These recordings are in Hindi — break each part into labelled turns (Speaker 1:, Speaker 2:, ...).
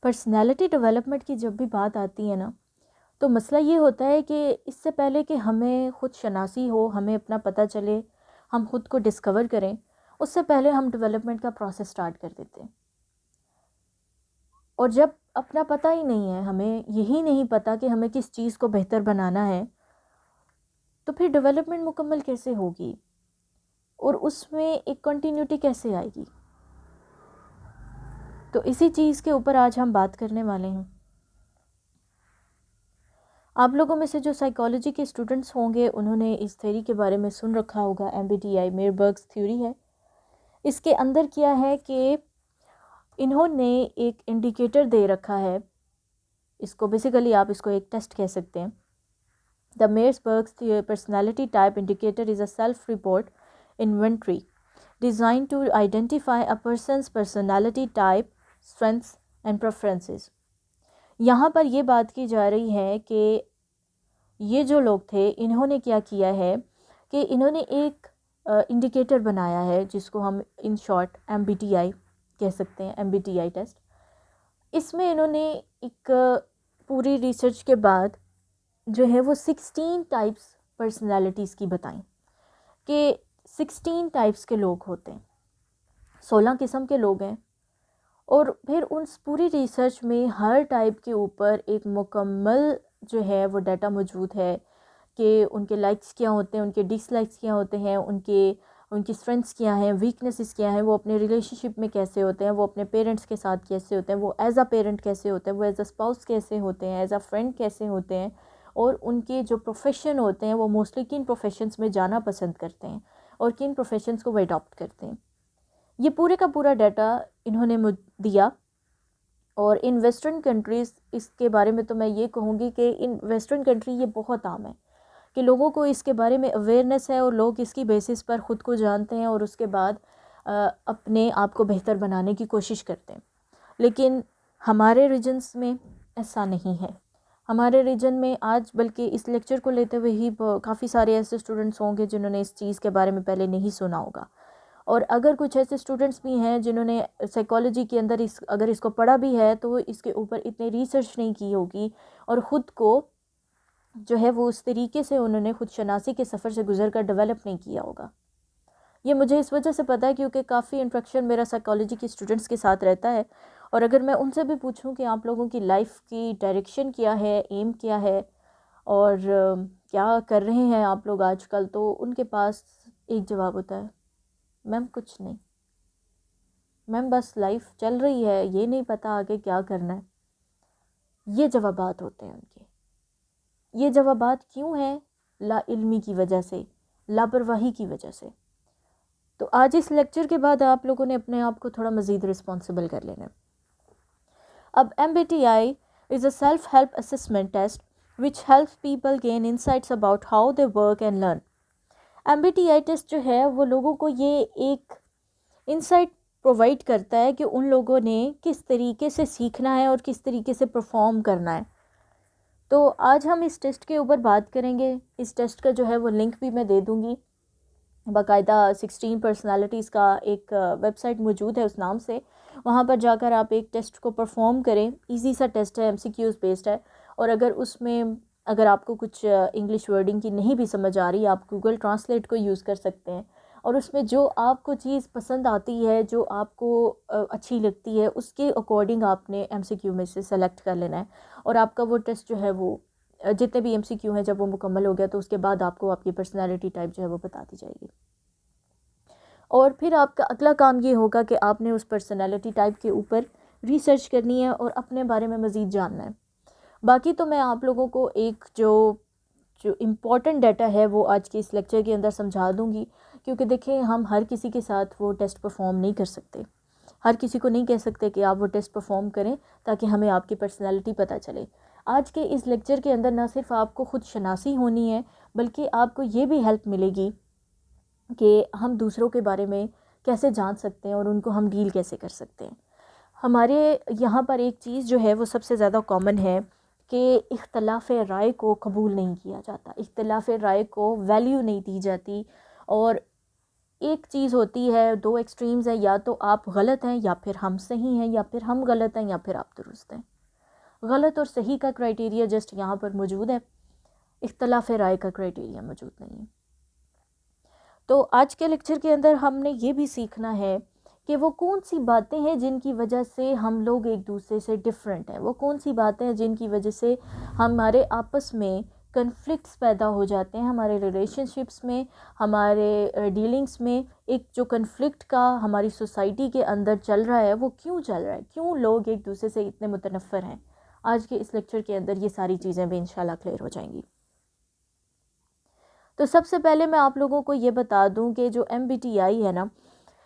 Speaker 1: पर्सनैलिटी डेवलपमेंट की जब भी बात आती है ना, तो मसला ये होता है कि इससे पहले कि हमें खुद शनासी हो, हमें अपना पता चले, हम खुद को डिस्कवर करें, उससे पहले हम डेवलपमेंट का प्रोसेस स्टार्ट कर देते हैं। और जब अपना पता ही नहीं है, हमें यही नहीं पता कि हमें किस चीज़ को बेहतर बनाना है, तो फिर डेवलपमेंट मुकम्मल कैसे होगी और उसमें एक कंटिन्यूटी कैसे आएगी। तो इसी चीज़ के ऊपर आज हम बात करने वाले हैं। आप लोगों में से जो साइकोलॉजी के स्टूडेंट्स होंगे उन्होंने इस थ्योरी के बारे में सुन रखा होगा, MBTI मेयरबर्ग्स थ्योरी है। इसके अंदर क्या है कि इन्होंने एक इंडिकेटर दे रखा है, इसको बेसिकली आप इसको एक टेस्ट कह सकते हैं। The Myers Briggs personality type indicator is a self report inventory designed to identify a person's personality type, strengths and preferences. यहाँ पर ये बात की जा रही है कि ये जो लोग थे इन्होंने क्या किया है कि इन्होंने एक इंडिकेटर बनाया है जिसको हम इन शॉर्ट MBTI कह सकते हैं, MBTI टेस्ट। इसमें इन्होंने एक पूरी रिसर्च के बाद जो है वो 16 टाइप्स पर्सनालिटीज़ की बताएं कि 16 टाइप्स के लोग होते हैं, 16 किस्म के लोग हैं। और फिर उन पूरी रिसर्च में हर टाइप के ऊपर एक मुकम्मल जो है वो डाटा मौजूद है कि उनके लाइक्स क्या होते हैं, उनके डिसलाइक्स क्या होते हैं, उनकी स्ट्रेंथ्स क्या हैं, वीकनेसेस क्या हैं, वो अपने रिलेशनशिप में कैसे होते हैं, वो अपने पेरेंट्स के साथ कैसे होते हैं, वो एज अ पेरेंट कैसे होते हैं, वो एज अ स्पाउस कैसे होते हैं, एज अ फ्रेंड कैसे होते हैं, और उनके जो प्रोफेशन होते हैं वो मोस्टली किन प्रोफेशंस में जाना पसंद करते हैं और किन प्रोफेशंस को वो अडॉप्ट करते हैं। ये पूरे का पूरा डाटा इन्होंने दिया। और इन वेस्टर्न कंट्रीज़ इसके बारे में तो मैं ये कहूँगी कि इन वेस्टर्न कंट्री ये बहुत आम है कि लोगों को इसके बारे में अवेयरनेस है और लोग इसकी बेसिस पर ख़ुद को जानते हैं और उसके बाद अपने आप को बेहतर बनाने की कोशिश करते हैं। लेकिन हमारे रीजन्स में ऐसा नहीं है। हमारे रीजन में आज बल्कि इस लेक्चर को लेते हुए ही काफ़ी सारे ऐसे स्टूडेंट्स होंगे जिन्होंने इस चीज़ के बारे में पहले नहीं सुना होगा। और अगर कुछ ऐसे स्टूडेंट्स भी हैं जिन्होंने साइकोलॉजी के अंदर अगर इसको पढ़ा भी है तो इसके ऊपर इतनी रिसर्च नहीं की होगी और ख़ुद को जो है वो उस तरीके से उन्होंने खुद शनासी के सफ़र से गुजर कर डेवलप नहीं किया होगा। ये मुझे इस वजह से पता है क्योंकि काफ़ी इंट्रैक्शन मेरा साइकोलॉजी के स्टूडेंट्स के साथ रहता है। और अगर मैं उनसे भी पूछूं कि आप लोगों की लाइफ की डायरेक्शन क्या है, एम क्या है और क्या कर रहे हैं आप लोग आजकल, तो उनके पास एक जवाब होता है, मैम कुछ नहीं, मैम बस लाइफ चल रही है, ये नहीं पता आगे क्या करना है। ये जवाबात होते हैं उनके। ये जवाबात क्यों हैं? लाइल्मी की वजह से, लापरवाही की वजह से। तो आज इस लेक्चर के बाद आप लोगों ने अपने आप को थोड़ा मज़ीद रिस्पॉन्सिबल कर लेना है। अब MBTI is a self help assessment test which helps people gain insights about how they work and learn. MBTI test जो है वो लोगों को ये एक इंसाइट प्रोवाइड करता है कि उन लोगों ने किस तरीके से सीखना है और किस तरीके से परफॉर्म करना है। तो आज हम इस टेस्ट के ऊपर बात करेंगे। इस टेस्ट का जो है वो लिंक भी मैं दे दूँगी। बाकायदा 16 पर्सनालिटीज़ का एक वेबसाइट मौजूद है उस नाम से, वहाँ पर जाकर आप एक टेस्ट को परफॉर्म करें। इजी सा टेस्ट है, MCQs बेस्ड है। और अगर आपको कुछ इंग्लिश वर्डिंग की नहीं भी समझ आ रही, आप गूगल ट्रांसलेट को यूज़ कर सकते हैं और उसमें जो आपको चीज़ पसंद आती है, जो आपको अच्छी लगती है, उसके अकॉर्डिंग आपने MCQ में से सेलेक्ट कर लेना है। और आपका वो टेस्ट जो है वो जितने भी MCQ हैं, जब वो मुकम्मल हो गया तो उसके बाद आपको आपकी पर्सनैलिटी टाइप जो है वो बता दी जाएगी। और फिर आपका अगला काम ये होगा कि आपने उस पर्सनैलिटी टाइप के ऊपर रिसर्च करनी है और अपने बारे में मज़ीद जानना है। बाकी तो मैं आप लोगों को एक जो इम्पॉर्टेंट डाटा है वो आज के इस लेक्चर के अंदर समझा दूंगी, क्योंकि देखें हम हर किसी के साथ वो टेस्ट परफॉर्म नहीं कर सकते। हर किसी को नहीं कह सकते कि आप वो टेस्ट परफॉर्म करें ताकि हमें आपकी पर्सनैलिटी पता चले। आज के इस लेक्चर के अंदर ना सिर्फ आपको खुद शनासी होनी है, बल्कि आपको ये भी हेल्प मिलेगी कि हम दूसरों के बारे में कैसे जान सकते हैं और उनको हम डील कैसे कर सकते हैं। हमारे यहाँ पर एक चीज़ जो है वो सबसे ज़्यादा कॉमन है कि इख्तलाफ़ राय को कबूल नहीं किया जाता, इख्तलाफ़ राय को वैल्यू नहीं दी जाती। और एक चीज़ होती है, दो एक्सट्रीम्स हैं, या तो आप गलत हैं या फिर हम सही हैं, या फिर हम गलत हैं या फिर आप दुरुस्त हैं। गलत और सही का क्राइटेरिया जस्ट यहाँ पर मौजूद है, इख्तलाफ राय का क्राइटेरिया मौजूद नहीं है। तो आज के लेक्चर के अंदर हमने ये भी सीखना है कि वो कौन सी बातें हैं जिनकी वजह से हम लोग एक दूसरे से डिफरेंट हैं, वो कौन सी बातें हैं जिनकी वजह से हमारे आपस में कन्फ्लिक्ट्स पैदा हो जाते हैं, हमारे रिलेशनशिप्स में, हमारे डीलिंग्स में। एक जो कन्फ्लिक्ट का हमारी सोसाइटी के अंदर चल रहा है वो क्यों चल रहा है, क्यों लोग एक दूसरे से इतने मुतनफ़्फ़र हैं। आज के इस लेक्चर के अंदर ये सारी चीज़ें भी इंशाल्लाह क्लियर हो जाएंगी। तो सबसे पहले मैं आप लोगों को ये बता दूं कि जो MBTI है ना,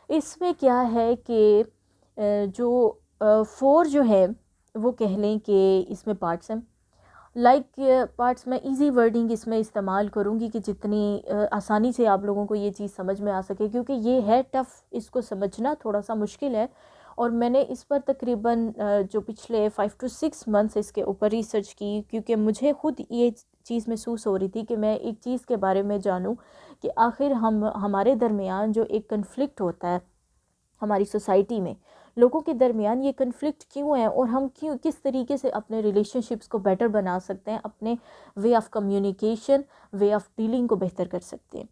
Speaker 1: इसमें क्या है कि जो 4 जो है वो कह लें कि इसमें पार्ट्स हैं। पार्ट्स में इजी वर्डिंग इसमें इस्तेमाल करूँगी कि जितनी आसानी से आप लोगों को ये चीज़ समझ में आ सके, क्योंकि ये है टफ़, इसको समझना थोड़ा सा मुश्किल है। और मैंने इस पर तकरीबन जो पिछले 5 to 6 मंथ्स इसके ऊपर रिसर्च की, क्योंकि मुझे खुद ये चीज़ महसूस हो रही थी कि मैं एक चीज़ के बारे में जानूं कि आखिर हमारे दरमियान जो एक कन्फ्लिक्ट होता है हमारी सोसाइटी में, लोगों के दरमियान ये कन्फ्लिक्ट क्यों है और हम क्यों किस तरीके से अपने रिलेशनशिप्स को बेटर बना सकते हैं, अपने way of communication, way of dealing को बेहतर कर सकते हैं।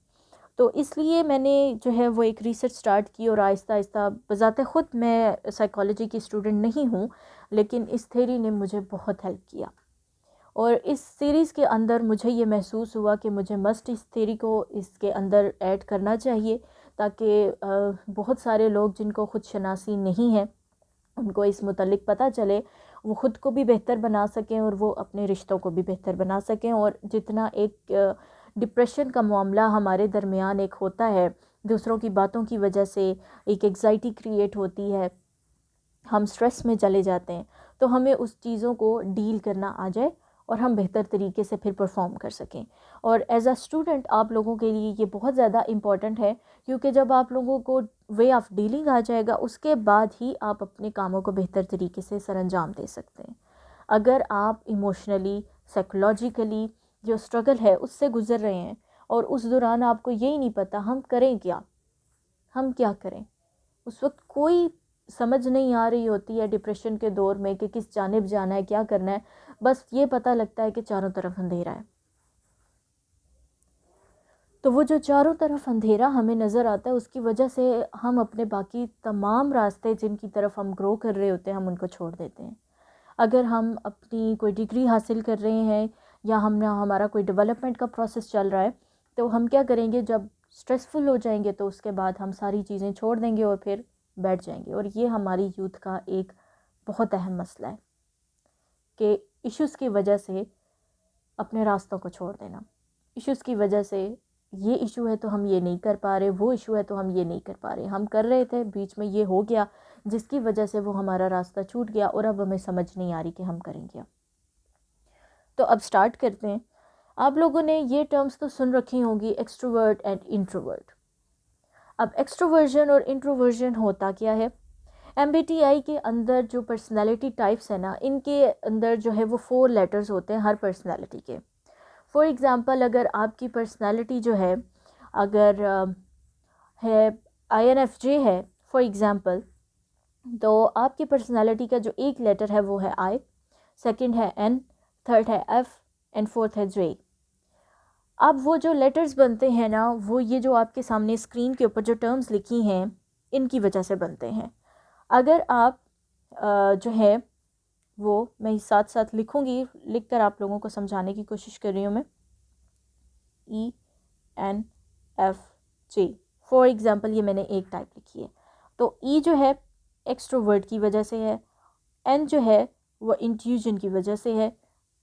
Speaker 1: तो इसलिए मैंने जो है वो एक रिसर्च स्टार्ट की और आहिस्ता आहिस्ता, बज़ाते ख़ुद मैं साइकोलॉजी की स्टूडेंट नहीं हूँ, लेकिन इस थ्योरी ने मुझे बहुत हेल्प किया। और इस सीरीज़ के अंदर मुझे ये महसूस हुआ कि मुझे मस्ट इस थ्योरी को इसके अंदर ऐड करना चाहिए, ताकि बहुत सारे लोग जिनको खुद शनासी नहीं है उनको इस मुतल्लिक़ पता चले, वो ख़ुद को भी बेहतर बना सकें और वो अपने रिश्तों को भी बेहतर बना सकें। और जितना एक डिप्रेशन का मामला हमारे दरमियान एक होता है, दूसरों की बातों की वजह से एक एग्ज़ाइटी क्रिएट होती है, हम स्ट्रेस में चले जाते हैं, तो हमें उस चीज़ों को डील करना आ जाए और हम बेहतर तरीके से फिर परफॉर्म कर सकें। और एज अ स्टूडेंट आप लोगों के लिए ये बहुत ज़्यादा इम्पॉर्टेंट है, क्योंकि जब आप लोगों को वे ऑफ़ डीलिंग आ जाएगा, उसके बाद ही आप अपने कामों को बेहतर तरीके से सरअंजाम दे सकते हैं। अगर आप इमोशनली, साइकोलॉजिकली जो स्ट्रगल है उससे गुज़र रहे हैं और उस दौरान आपको यही नहीं पता हम करें क्या, हम क्या करें, उस वक्त कोई समझ नहीं आ रही होती है डिप्रेशन के दौर में कि किस जानिब जाना है, क्या करना है, बस ये पता लगता है कि चारों तरफ अंधेरा है। तो वो जो चारों तरफ अंधेरा हमें नज़र आता है, उसकी वजह से हम अपने बाकी तमाम रास्ते जिनकी तरफ हम ग्रो कर रहे होते हैं, हम उनको छोड़ देते हैं। अगर हम अपनी कोई डिग्री हासिल कर रहे हैं या हमारा कोई डेवलपमेंट का प्रोसेस चल रहा है, तो हम क्या करेंगे, जब स्ट्रेसफुल हो जाएंगे तो उसके बाद हम सारी चीज़ें छोड़ देंगे और फिर बैठ जाएंगे। और ये हमारी यूथ का एक बहुत अहम मसला है कि इश्यूज़ की वजह से अपने रास्तों को छोड़ देना। इश्यूज़ की वजह से ये इशू है तो हम ये नहीं कर पा रहे, वो इशू है तो हम ये नहीं कर पा रहे, हम कर रहे थे, बीच में ये हो गया जिसकी वजह से वो हमारा रास्ता छूट गया और अब हमें समझ नहीं आ रही कि हम करेंगे। तो अब स्टार्ट करते हैं। आप लोगों ने ये टर्म्स तो सुन रखी होंगी, एक्सट्रोवर्ट एंड इंट्रोवर्ट। अब एक्सट्रोवर्जन और इंट्रोवर्जन होता क्या है? MBTI के अंदर जो पर्सनैलिटी टाइप्स है ना, इनके अंदर जो है वो 4 लेटर्स होते हैं हर पर्सनैलिटी के। फॉर एग्ज़ाम्पल, अगर आपकी पर्सनैलिटी जो है, अगर है INFJ है फॉर एग्ज़ाम्पल, तो आपकी पर्सनैलिटी का जो एक लेटर है वो है I, सेकंड है N, थर्ड है F एंड फोर्थ है J। अब वो जो लेटर्स बनते हैं ना, वो ये जो आपके सामने स्क्रीन के ऊपर जो टर्म्स लिखी हैं, इनकी वजह से बनते हैं। अगर आप जो है वो मैं साथ साथ लिखूँगी, लिख कर आप लोगों को समझाने की कोशिश कर रही हूँ मैं। ENFJ फॉर एग्ज़ाम्पल, ये मैंने एक टाइप लिखी है। तो E जो है एक्सट्रोवर्ट की वजह से है, N जो है वो इंट्यूजन की वजह से है,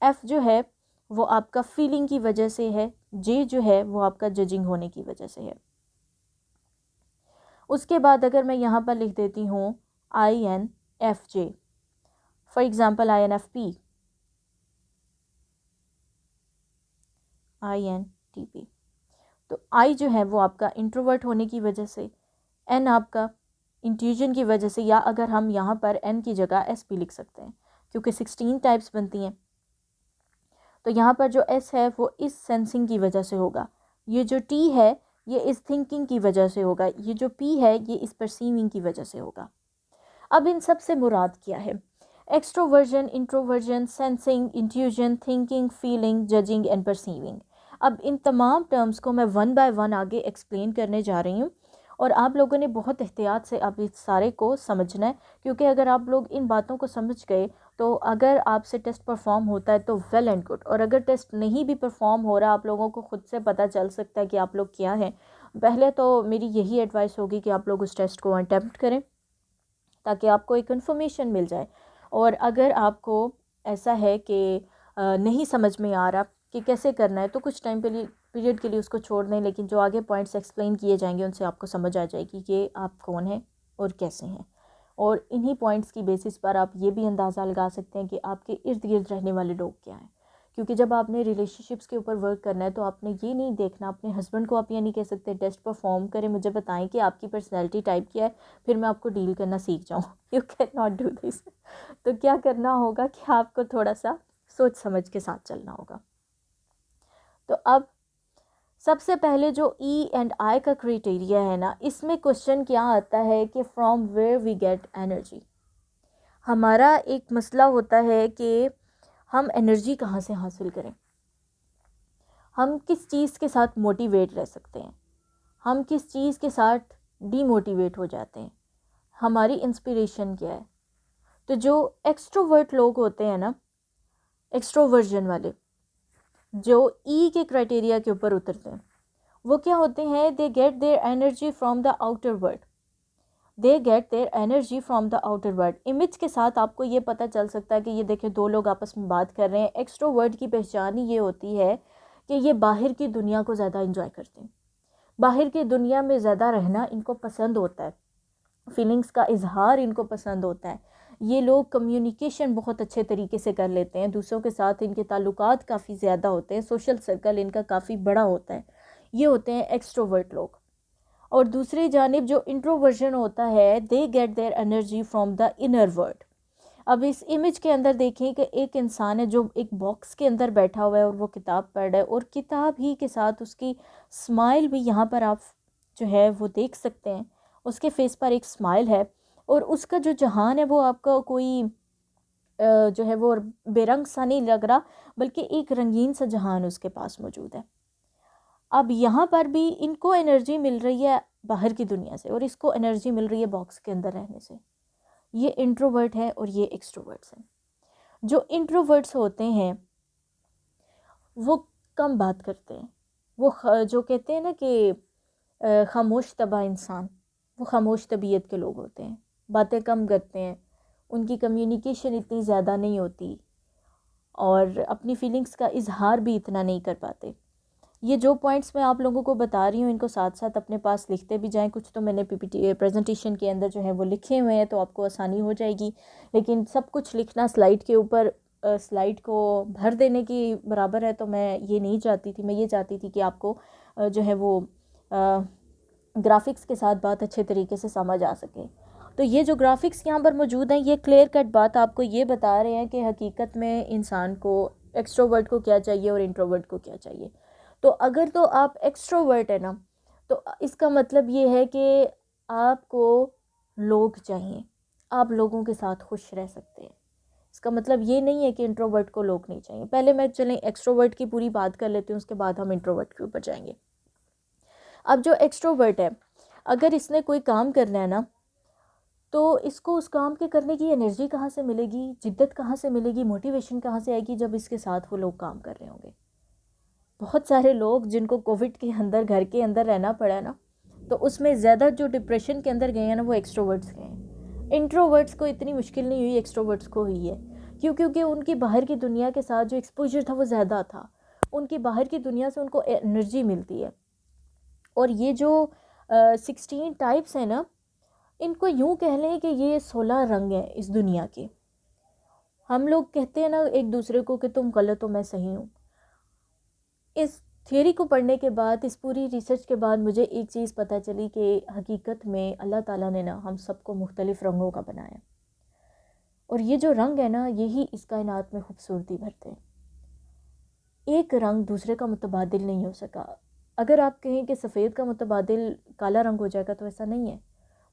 Speaker 1: F जो है वो आपका फीलिंग की वजह से है, J जो है वो आपका जजिंग होने की वजह से है। उसके बाद अगर मैं यहाँ पर लिख देती हूँ INFJ, for example INFP, INTP, तो I जो है वो आपका इंट्रोवर्ट होने की वजह से, N आपका इंट्यूजन की वजह से, या अगर हम यहाँ पर N की जगह S भी लिख सकते हैं क्योंकि 16 टाइप्स बनती हैं। तो यहाँ पर जो S है वो इस सेंसिंग की वजह से होगा। ये जो T है ये इस थिंकिंग की वजह से होगा, ये जो पी है ये इस परसीविंग की वजह से होगा। अब इन सब से मुराद क्या है? Extroversion, introversion, sensing, intuition, thinking, feeling, judging and perceiving. अब इन तमाम टर्म्स को मैं वन बाय वन आगे एक्सप्लेन करने जा रही हूँ, और आप लोगों ने बहुत एहतियात से अब इस सारे को समझना है, क्योंकि अगर आप लोग इन बातों को समझ गए तो अगर आपसे टेस्ट परफॉर्म होता है तो वेल एंड गुड, और अगर टेस्ट नहीं भी परफॉर्म हो रहा, आप लोगों को खुद से पता चल सकता है कि आप लोग क्या हैं, पहले तो मेरी यही एडवाइस होगी कि आप लोग उस टेस्ट को अटेम्प्ट करें ताकि आपको एक इन्फॉर्मेशन मिल जाए। और अगर आपको ऐसा है कि नहीं समझ में आ रहा कि कैसे करना है, तो कुछ टाइम के लिए पीरियड के लिए उसको छोड़ दें, लेकिन जो आगे पॉइंट्स एक्सप्लेन किए जाएंगे उनसे आपको समझ आ जाएगी कि आप कौन हैं और कैसे हैं। और इन्हीं पॉइंट्स की बेसिस पर आप ये भी अंदाज़ा लगा सकते हैं कि आपके इर्द गिर्द रहने वाले लोग क्या हैं। क्योंकि जब आपने रिलेशनशिप्स के ऊपर वर्क करना है तो आपने ये नहीं देखना, अपने हस्बैंड को आप ये नहीं कह सकते टेस्ट परफॉर्म करें, मुझे बताएं कि आपकी पर्सनैलिटी टाइप क्या है, फिर मैं आपको डील करना सीख जाऊँ। You can not do this. तो क्या करना होगा कि आपको थोड़ा सा सोच समझ के साथ चलना होगा। तो अब सबसे पहले जो ई एंड आई का क्राइटेरिया है ना, इसमें क्वेश्चन क्या आता है कि from where we get energy. हमारा एक मसला होता है कि हम एनर्जी कहाँ से हासिल करें, हम किस चीज़ के साथ मोटिवेट रह सकते हैं, हम किस चीज़ के साथ डीमोटिवेट हो जाते हैं, हमारी इंस्पिरेशन क्या है। तो जो एक्सट्रोवर्ट लोग होते हैं ना, एक्सट्रोवर्जन वाले, जो ई के क्राइटेरिया के ऊपर उतरते हैं, वो क्या होते हैं? They get their energy from the outer world. They get their energy from the outer world. Image के साथ आपको ये पता चल सकता है कि ये देखिए दो लोग आपस में बात कर रहे हैं। एक्सट्रोवर्ट की पहचान ही ये होती है कि ये बाहर की दुनिया को ज़्यादा इंजॉय करते हैं, बाहर की दुनिया में ज़्यादा रहना इनको पसंद होता है, फीलिंग्स का इजहार इनको पसंद होता है। ये लोग कम्युनिकेशन बहुत अच्छे तरीके से कर लेते हैं, दूसरों के साथ इनके ताल्लुकात काफ़ी ज़्यादा होते हैं, सोशल सर्कल इनका काफ़ी बड़ा होता है। ये होते हैं एक्सट्रोवर्ट लोग। और दूसरी जानिब जो इंट्रोवर्जन होता है, they get their energy from the inner world. अब इस इमेज के अंदर देखें कि एक इंसान है जो एक बॉक्स के अंदर बैठा हुआ है और वो किताब पढ़ रहा है, और किताब ही के साथ उसकी स्माइल भी यहाँ पर आप जो है वो देख सकते हैं। उसके फेस पर एक स्माइल है, और उसका जो जहान है वो आपका कोई जो है वो बेरंग सा नहीं लग रहा, बल्कि एक रंगीन सा जहान उसके पास मौजूद है। अब यहाँ पर भी इनको एनर्जी मिल रही है बाहर की दुनिया से, और इसको एनर्जी मिल रही है बॉक्स के अंदर रहने से। ये इंट्रोवर्ट है और ये एक्सट्रोवर्ट्स हैं। जो इंट्रोवर्ट्स होते हैं वो कम बात करते हैं, वो जो कहते हैं ना कि खामोश तबा इंसान, वो खामोश तबीयत के लोग होते हैं, बातें कम करते हैं, उनकी कम्युनिकेशन इतनी ज़्यादा नहीं होती, और अपनी फीलिंग्स का इजहार भी इतना नहीं कर पाते। ये जो पॉइंट्स मैं आप लोगों को बता रही हूँ, इनको साथ साथ अपने पास लिखते भी जाएं। कुछ तो मैंने पीपीटी प्रेजेंटेशन के अंदर जो है वो लिखे हुए हैं, तो आपको आसानी हो जाएगी। लेकिन सब कुछ लिखना स्लाइड के ऊपर स्लाइड को भर देने की बराबर है, तो मैं ये नहीं चाहती थी। मैं ये चाहती थी कि आपको जो है वो ग्राफिक्स के साथ बात अच्छे तरीके से समझ आ सके। तो ये जो ग्राफिक्स यहाँ पर मौजूद हैं, ये क्लियर कट बात आपको ये बता रहे हैं कि हकीकत में इंसान को, एक्सट्रोवर्ट को क्या चाहिए और इंट्रोवर्ट को क्या चाहिए। तो अगर तो आप एक्सट्रोवर्ट है ना, तो इसका मतलब ये है कि आपको लोग चाहिए, आप लोगों के साथ खुश रह सकते हैं। इसका मतलब ये नहीं है कि इंट्रोवर्ट को लोग नहीं चाहिए। पहले मैं चलें एक्सट्रोवर्ट की पूरी बात कर लेती हूँ, उसके बाद हम इंट्रोवर्ट के ऊपर जाएंगे। अब जो एक्सट्रोवर्ट है, अगर इसने कोई काम करना है ना, तो इसको उस काम के करने की एनर्जी कहाँ से मिलेगी, जिद्दत कहाँ से मिलेगी, मोटिवेशन कहाँ से आएगी, जब इसके साथ वो लोग काम कर रहे होंगे। बहुत सारे लोग जिनको कोविड के अंदर घर के अंदर रहना पड़ा ना, तो उसमें ज़्यादा जो डिप्रेशन के अंदर गए हैं ना, वो एक्सट्रोवर्ट्स गए हैं। इंट्रोवर्ट्स को इतनी मुश्किल नहीं हुई, एक्सट्रोवर्ट्स को हुई है। क्यों? क्योंकि उनकी बाहर की दुनिया के साथ जो एक्सपोजर था वो ज़्यादा था, उनकी बाहर की दुनिया से उनको एनर्जी मिलती है। और ये जो 16 टाइप्स हैं ना, इनको यूँ कह लें कि ये 16 रंग हैं इस दुनिया के। हम लोग कहते हैं ना एक दूसरे को कि तुम गलत हो मैं सही हूँ। इस थियरी को पढ़ने के बाद, इस पूरी रिसर्च के बाद मुझे एक चीज़ पता चली कि हकीकत में अल्लाह ताला ने ना हम सबको मुख्तलिफ़ रंगों का बनाया, और ये जो रंग है ना, यही इस कायनात में खूबसूरती भरते हैं। एक रंग दूसरे का मुतबादिल नहीं हो सका। अगर आप कहें कि सफ़ेद का मुतबादिल काला रंग हो जाएगा, तो ऐसा नहीं है।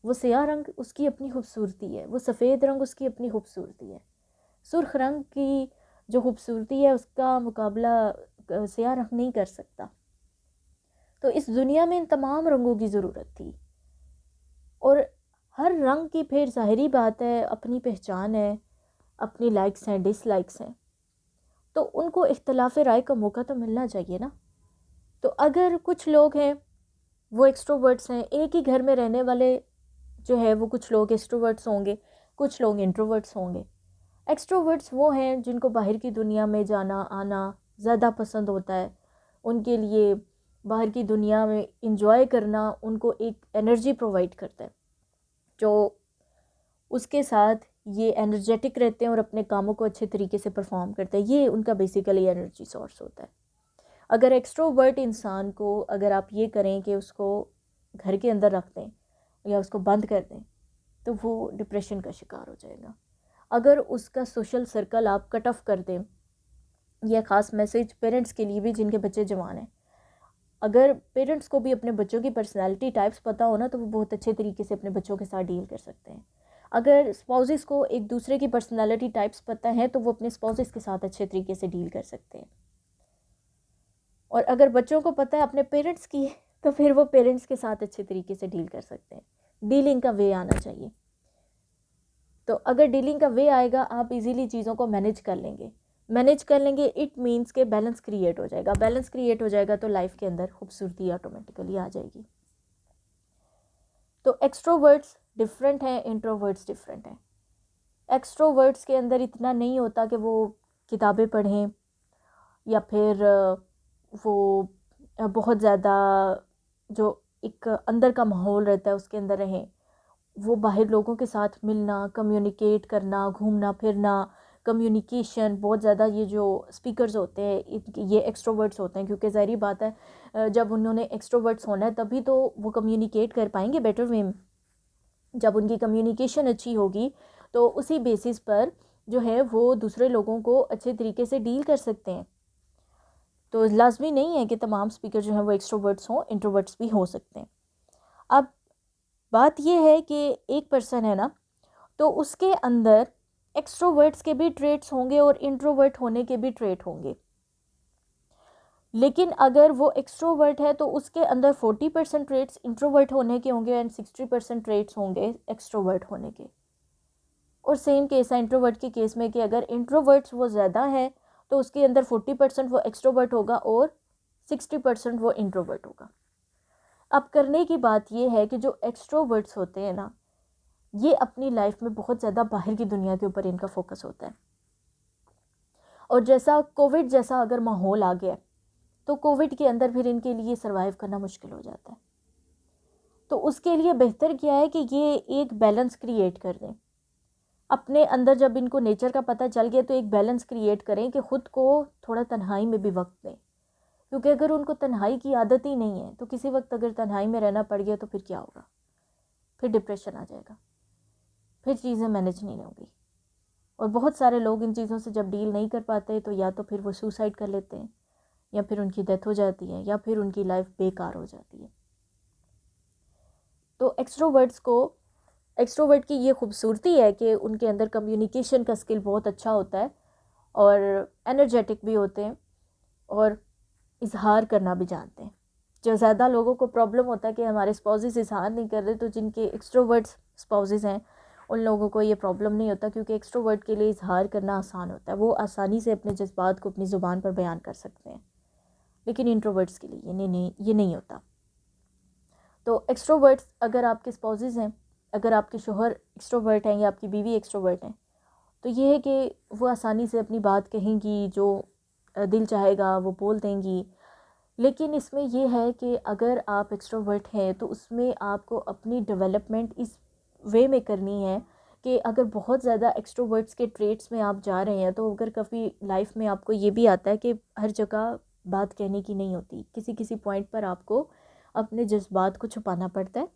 Speaker 1: वो स्याह रंग उसकी अपनी खूबसूरती है, वो सफ़ेद रंग उसकी अपनी खूबसूरती है। सुर्ख रंग की जो खूबसूरती है उसका मुकाबला स्याह रंग नहीं कर सकता। तो इस दुनिया में इन तमाम रंगों की ज़रूरत थी, और हर रंग की फिर ज़ाहिरी बात है अपनी पहचान है, अपनी लाइक्स हैं, डिसलाइक्स हैं, तो उनको इख्तलाफ राय का मौका तो मिलना चाहिए ना। तो अगर कुछ लोग हैं वो एक्सट्रोवर्ट्स हैं, एक ही घर में रहने वाले जो है वो कुछ लोग एक्सट्रोवर्ट्स होंगे, कुछ लोग इंट्रोवर्ट्स होंगे। एक्सट्रोवर्ट्स वो हैं जिनको बाहर की दुनिया में जाना आना ज़्यादा पसंद होता है, उनके लिए बाहर की दुनिया में इंजॉय करना उनको एक एनर्जी प्रोवाइड करता है, जो उसके साथ ये एनर्जेटिक रहते हैं और अपने कामों को अच्छे तरीके से परफॉर्म करते हैं। ये उनका बेसिकली एनर्जी सोर्स होता है। अगर एक्सट्रोवर्ट इंसान को अगर आप ये करें कि उसको घर के अंदर रख दें या उसको बंद कर दें, तो वो डिप्रेशन का शिकार हो जाएगा। अगर उसका सोशल सर्कल आप कट ऑफ कर दें, यह ख़ास मैसेज पेरेंट्स के लिए भी जिनके बच्चे जवान हैं, अगर पेरेंट्स को भी अपने बच्चों की पर्सनैलिटी टाइप्स पता हो ना, तो वो बहुत अच्छे तरीके से अपने बच्चों के साथ डील कर सकते हैं। अगर स्पाउसेस को एक दूसरे की पर्सनैलिटी टाइप्स पता है, तो वो अपने स्पाउसेस के साथ अच्छे तरीके से डील कर सकते हैं। और अगर बच्चों को पता है अपने पेरेंट्स की, तो फिर वो पेरेंट्स के साथ अच्छे तरीके से डील कर सकते हैं। डीलिंग का वे आना चाहिए। तो अगर डीलिंग का वे आएगा, आप इजीली चीज़ों को मैनेज कर लेंगे। इट मीन्स के बैलेंस क्रिएट हो जाएगा। बैलेंस क्रिएट हो जाएगा तो लाइफ के अंदर खूबसूरती ऑटोमेटिकली आ जाएगी। तो एक्सट्रोवर्ट्स डिफरेंट हैं, इंट्रोवर्ट्स डिफरेंट हैं। एक्सट्रोवर्ट्स के अंदर इतना नहीं होता कि वो किताबें पढ़ें या फिर वो बहुत ज़्यादा जो एक अंदर का माहौल रहता है उसके अंदर रहें। वो बाहर लोगों के साथ मिलना, कम्युनिकेट करना, घूमना फिरना, कम्युनिकेशन बहुत ज़्यादा, ये जो स्पीकर्स होते हैं ये एक्सट्रोवर्ट्स होते हैं, क्योंकि ज़ाहिर बात है जब उन्होंने एक्सट्रोवर्ट्स होना है तभी तो वो कम्युनिकेट कर पाएंगे बेटर वे में। जब उनकी कम्युनिकेशन अच्छी होगी तो उसी बेसिस पर जो है वो दूसरे लोगों को अच्छे तरीके से डील कर सकते हैं। तो लाजमी नहीं है कि तमाम स्पीकर जो हैं वो एक्सट्रोवर्ट्स हों, इंट्रोवर्ट्स भी हो सकते हैं। अब बात यह है कि एक पर्सन है ना, तो उसके अंदर एक्सट्रोवर्ट्स के भी ट्रेट्स होंगे और इंट्रोवर्ट होने के भी ट्रेट होंगे। लेकिन अगर वो एक्सट्रोवर्ट है तो उसके अंदर 40% ट्रेट्स इंट्रोवर्ट होने के होंगे एंड 60% ट्रेट्स होंगे एक्सट्रोवर्ट होने के। और सेम केस है इंट्रोवर्ट के केस में कि अगर इंट्रोवर्ट्स वो ज़्यादा है तो उसके अंदर 40% वो एक्सट्रोवर्ट होगा और 60% वो इंट्रोवर्ट होगा। अब करने की बात ये है कि जो एक्सट्रोवर्ट्स होते हैं ना, ये अपनी लाइफ में बहुत ज़्यादा बाहर की दुनिया के ऊपर इनका फोकस होता है। और जैसा कोविड जैसा अगर माहौल आ गया तो कोविड के अंदर फिर इनके लिए सरवाइव करना मुश्किल हो जाता है। तो उसके लिए बेहतर क्या है कि ये एक बैलेंस क्रिएट कर दें अपने अंदर। जब इनको नेचर का पता चल गया तो एक बैलेंस क्रिएट करें कि ख़ुद को थोड़ा तन्हाई में भी वक्त दें, क्योंकि अगर उनको तन्हाई की आदत ही नहीं है तो किसी वक्त अगर तन्हाई में रहना पड़ गया तो फिर क्या होगा, फिर डिप्रेशन आ जाएगा, फिर चीज़ें मैनेज नहीं होंगी। और बहुत सारे लोग इन चीज़ों से जब डील नहीं कर पाते तो या तो फिर वो सुसाइड कर लेते हैं, या फिर उनकी डेथ हो जाती है, या फिर उनकी लाइफ बेकार हो जाती है। तो एक्सट्रोवर्ट की ये खूबसूरती है कि उनके अंदर कम्युनिकेशन का स्किल बहुत अच्छा होता है और एनर्जेटिक भी होते हैं और इजहार करना भी जानते हैं। जो ज़्यादा लोगों को प्रॉब्लम होता है कि हमारे स्पाउसेस इजहार नहीं कर रहे, तो जिनके एक्सट्रोवर्ट्स स्पाउसेस हैं उन लोगों को ये प्रॉब्लम नहीं होता, क्योंकि एक्सट्रोवर्ट के लिए इजहार करना आसान होता है। वो आसानी से अपने जज्बात को अपनी ज़ुबान पर बयान कर सकते हैं। लेकिन इंट्रोवर्ट्स के लिए ये नहीं होता। तो एक्सट्रोवर्ट्स, अगर आपके स्पाउसेस हैं, अगर आपके शोहर एक्सट्रोवर्ट हैं या आपकी बीवी एक्सट्रोवर्ट हैं, तो ये है कि वो आसानी से अपनी बात कहेंगी, जो दिल चाहेगा वो बोल देंगी। लेकिन इसमें यह है कि अगर आप एक्सट्रोवर्ट हैं तो उसमें आपको अपनी डेवलपमेंट इस वे में करनी है कि अगर बहुत ज़्यादा एक्सट्रोवर्ट्स के ट्रेट्स में आप जा रहे हैं तो अगर कभी लाइफ में आपको ये भी आता है कि हर जगह बात कहने की नहीं होती, किसी किसी पॉइंट पर आपको अपने जज्बात को छुपाना पड़ता है,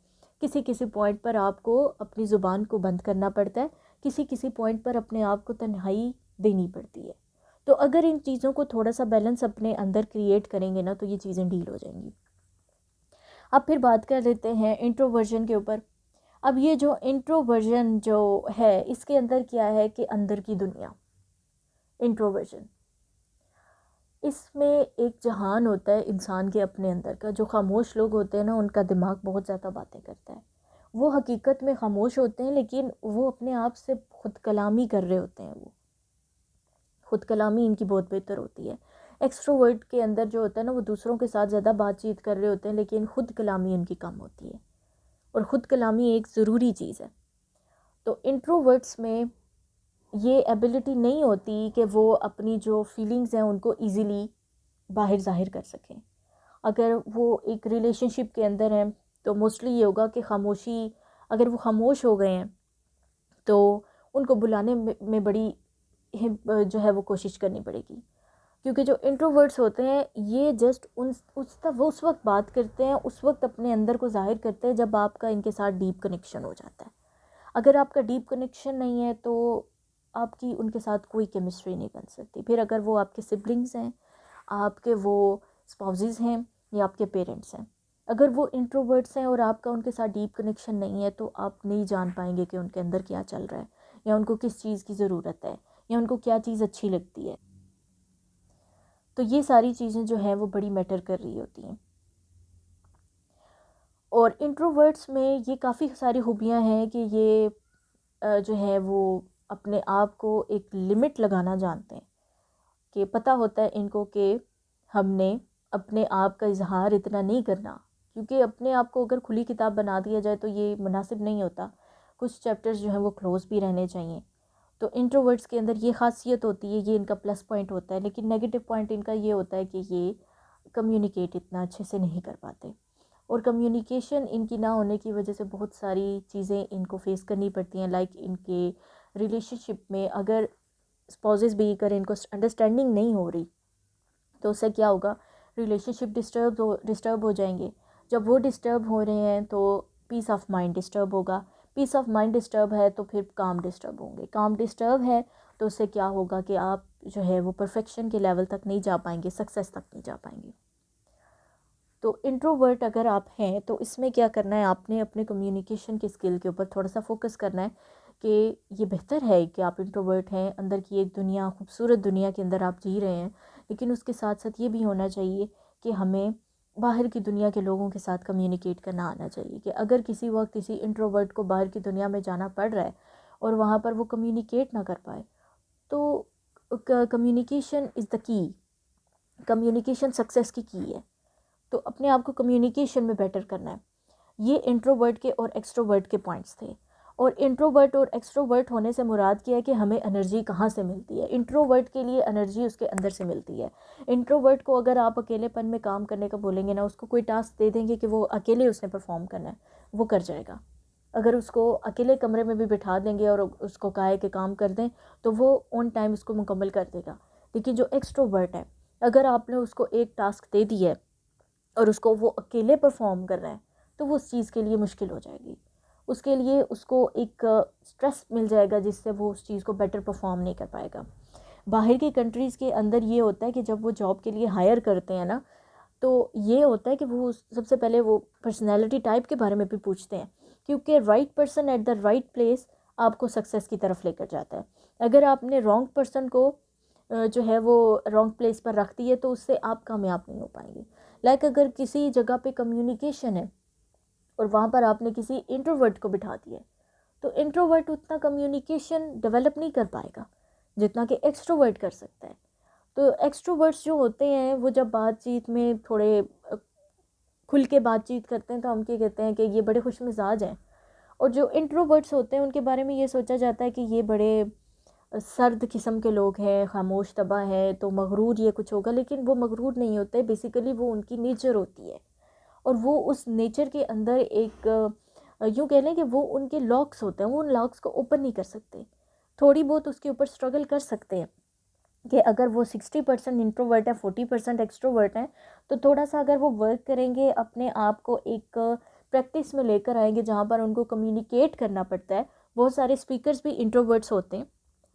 Speaker 1: किसी किसी पॉइंट पर आपको अपनी ज़ुबान को बंद करना पड़ता है, किसी किसी पॉइंट पर अपने आप को तन्हाई देनी पड़ती है। तो अगर इन चीज़ों को थोड़ा सा बैलेंस अपने अंदर क्रिएट करेंगे ना तो ये चीज़ें डील हो जाएंगी। अब फिर बात कर लेते हैं इंट्रोवर्जन के ऊपर। अब ये जो इंट्रोवर्जन जो है, इसके अंदर क्या है कि अंदर की दुनिया, इंट्रोवर्जन, इसमें एक जहान होता है इंसान के अपने अंदर का। जो खामोश लोग होते हैं ना, उनका दिमाग बहुत ज़्यादा बातें करता है। वो हकीकत में खामोश होते हैं, लेकिन वो अपने आप से खुद कलामी कर रहे होते हैं। वो खुद कलामी इनकी बहुत बेहतर होती है। एक्सट्रोवर्ट के अंदर जो होता है ना, वो दूसरों के साथ ज़्यादा बातचीत कर रहे होते हैं, लेकिन खुद कलामी उनकी कम होती है। और ख़ुद कलामी एक ज़रूरी चीज़ है। तो इंट्रोवर्ट्स में ये एबिलिटी नहीं होती कि वो अपनी जो फीलिंग्स हैं उनको इजीली बाहर ज़ाहिर कर सकें। अगर वो एक रिलेशनशिप के अंदर हैं तो मोस्टली ये होगा कि खामोशी, अगर वो खामोश हो गए हैं तो उनको बुलाने में बड़ी जो है वो कोशिश करनी पड़ेगी। क्योंकि जो इंट्रोवर्ट्स होते हैं ये जस्ट वो उस वक्त बात करते हैं, उस वक्त अपने अंदर को जाहिर करते हैं जब आपका इनके साथ डीप कनेक्शन हो जाता है। अगर आपका डीप कनेक्शन नहीं है तो आपकी उनके साथ कोई केमिस्ट्री नहीं बन सकती। फिर अगर वो आपके सिबलिंग्स हैं, आपके वो स्पाउसेस हैं या आपके पेरेंट्स हैं, अगर वो इंट्रोवर्ट्स हैं और आपका उनके साथ डीप कनेक्शन नहीं है तो आप नहीं जान पाएंगे कि उनके अंदर क्या चल रहा है, या उनको किस चीज़ की ज़रूरत है, या उनको क्या चीज़ अच्छी लगती है। तो ये सारी चीज़ें जो हैं वो बड़ी मैटर कर रही होती हैं। और इंट्रोवर्ट्स में ये काफ़ी सारी खूबियाँ हैं कि ये जो है वो अपने आप को एक लिमिट लगाना जानते हैं, कि पता होता है इनको कि हमने अपने आप का इजहार इतना नहीं करना, क्योंकि अपने आप को अगर खुली किताब बना दिया जाए तो ये मुनासिब नहीं होता। कुछ चैप्टर्स जो हैं वो क्लोज भी रहने चाहिए। तो इंट्रोवर्ट्स के अंदर ये खासियत होती है, ये इनका प्लस पॉइंट होता है। लेकिन नेगेटिव पॉइंट इनका ये होता है कि ये कम्युनिकेट इतना अच्छे से नहीं कर पाते, और कम्युनिकेशन इनकी ना होने की वजह से बहुत सारी चीज़ें इनको फेस करनी पड़ती हैं। लाइक इनके रिलेशनशिप में अगर स्पाउसेस भी अगर इनको अंडरस्टैंडिंग नहीं हो रही तो उससे क्या होगा, रिलेशनशिप डिस्टर्ब हो जाएंगे। जब वो डिस्टर्ब हो रहे हैं तो पीस ऑफ माइंड डिस्टर्ब होगा। पीस ऑफ माइंड डिस्टर्ब है तो फिर काम डिस्टर्ब होंगे। काम डिस्टर्ब है तो उससे क्या होगा कि आप जो है वो परफेक्शन के लेवल तक नहीं जा पाएंगे, सक्सेस तक नहीं जा पाएंगे। तो इंट्रोवर्ट अगर आप हैं तो इसमें क्या करना है, आपने अपने कम्युनिकेशन के स्किल के ऊपर थोड़ा सा फोकस करना है। कि ये बेहतर है कि आप इंट्रोवर्ट हैं, अंदर की एक दुनिया, खूबसूरत दुनिया के अंदर आप जी रहे हैं, लेकिन उसके साथ साथ ये भी होना चाहिए कि हमें बाहर की दुनिया के लोगों के साथ कम्युनिकेट करना आना चाहिए। कि अगर किसी वक्त किसी इंट्रोवर्ट को बाहर की दुनिया में जाना पड़ रहा है और वहाँ पर वो कम्युनिकेट ना कर पाए, तो communication is the key, communication success की है। तो अपने आप को कम्युनिकेशन में बेटर करना है। ये इंट्रोवर्ट के और एक्सट्रोवर्ट के पॉइंट्स थे। और इंट्रोवर्ट और एक्सट्रोवर्ट होने से मुराद क्या है कि हमें एनर्जी कहाँ से मिलती है। इंट्रोवर्ट के लिए एनर्जी उसके अंदर से मिलती है। इंट्रोवर्ट को अगर आप अकेलेपन में काम करने का बोलेंगे ना, उसको कोई टास्क दे देंगे कि वो अकेले उसने परफॉर्म करना है, वो कर जाएगा। अगर उसको अकेले कमरे में भी बिठा देंगे और उसको कहा है कि काम कर दें तो वो ऑन टाइम उसको मुकम्मल कर देगा। लेकिन जो एक्सट्रोवर्ट है, अगर आपने उसको एक टास्क दे दी है और उसको वो अकेले परफॉर्म कर रहा है तो वो उस चीज़ के लिए मुश्किल हो जाएगी। उसके लिए उसको एक स्ट्रेस मिल जाएगा जिससे वो उस चीज़ को बेटर परफॉर्म नहीं कर पाएगा। बाहर की कंट्रीज़ के अंदर ये होता है कि जब वो जॉब के लिए हायर करते हैं ना, तो ये होता है कि वो सबसे पहले वो पर्सनैलिटी टाइप के बारे में भी पूछते हैं, क्योंकि right person at the right place आपको सक्सेस की तरफ लेकर जाता है। अगर आपने रॉन्ग पर्सन को जो है वो रॉन्ग प्लेस पर रख दिए तो उससे आप कामयाब नहीं हो पाएंगे। लाइक अगर किसी जगह पे कम्युनिकेशन है और वहाँ पर आपने किसी इंट्रोवर्ट को बिठा दिया, तो इंट्रोवर्ट उतना कम्युनिकेशन डेवलप नहीं कर पाएगा जितना कि एक्सट्रोवर्ट कर सकता है। तो एक्सट्रोवर्ट्स जो होते हैं वो जब बातचीत में थोड़े खुल के बातचीत करते हैं तो हम क्या कहते हैं कि ये बड़े खुश मिजाज हैं। और जो इंट्रोवर्ट्स होते हैं उनके बारे में ये सोचा जाता है कि ये बड़े सर्द किस्म के लोग हैं, खामोश तबा है, तो मगरूर ये कुछ होगा। लेकिन वो मगरूर नहीं होते, बेसिकली वो उनकी नेचर होती है। और वो उस नेचर के अंदर एक यूँ कह लें कि वो उनके लॉक्स होते हैं, वो उन लॉक्स को ओपन नहीं कर सकते। थोड़ी बहुत उसके ऊपर स्ट्रगल कर सकते हैं कि अगर वो 60% इंट्रोवर्ट है, 40% एक्सट्रोवर्ट हैं, तो थोड़ा सा अगर वो वर्क करेंगे, अपने आप को एक प्रैक्टिस में लेकर आएंगे जहाँ पर उनको कम्युनिकेट करना पड़ता है। बहुत सारे स्पीकर्स भी इंट्रोवर्ट्स होते हैं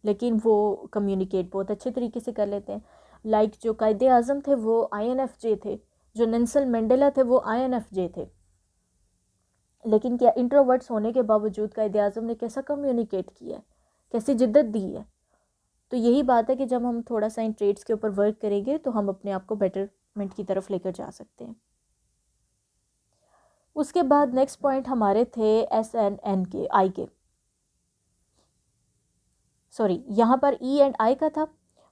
Speaker 1: लेकिन वो कम्युनिकेट बहुत अच्छे तरीके से कर लेते हैं। लाइक जो कायदे आज़म थे वो INFJ थे, जो नेल्सन मंडेला थे वो INFJ थे। लेकिन क्या इंट्रोवर्ट्स होने के बावजूद कायद आज़म ने कैसा कम्युनिकेट किया है, कैसी जिद्दत दी है। तो यही बात है कि जब हम थोड़ा सा इन ट्रेड्स के ऊपर वर्क करेंगे तो हम अपने आप को बेटरमेंट की तरफ लेकर जा सकते हैं। उसके बाद नेक्स्ट पॉइंट हमारे थे एस एंड एन के, आई के, सॉरी यहाँ पर ई एंड आई का था,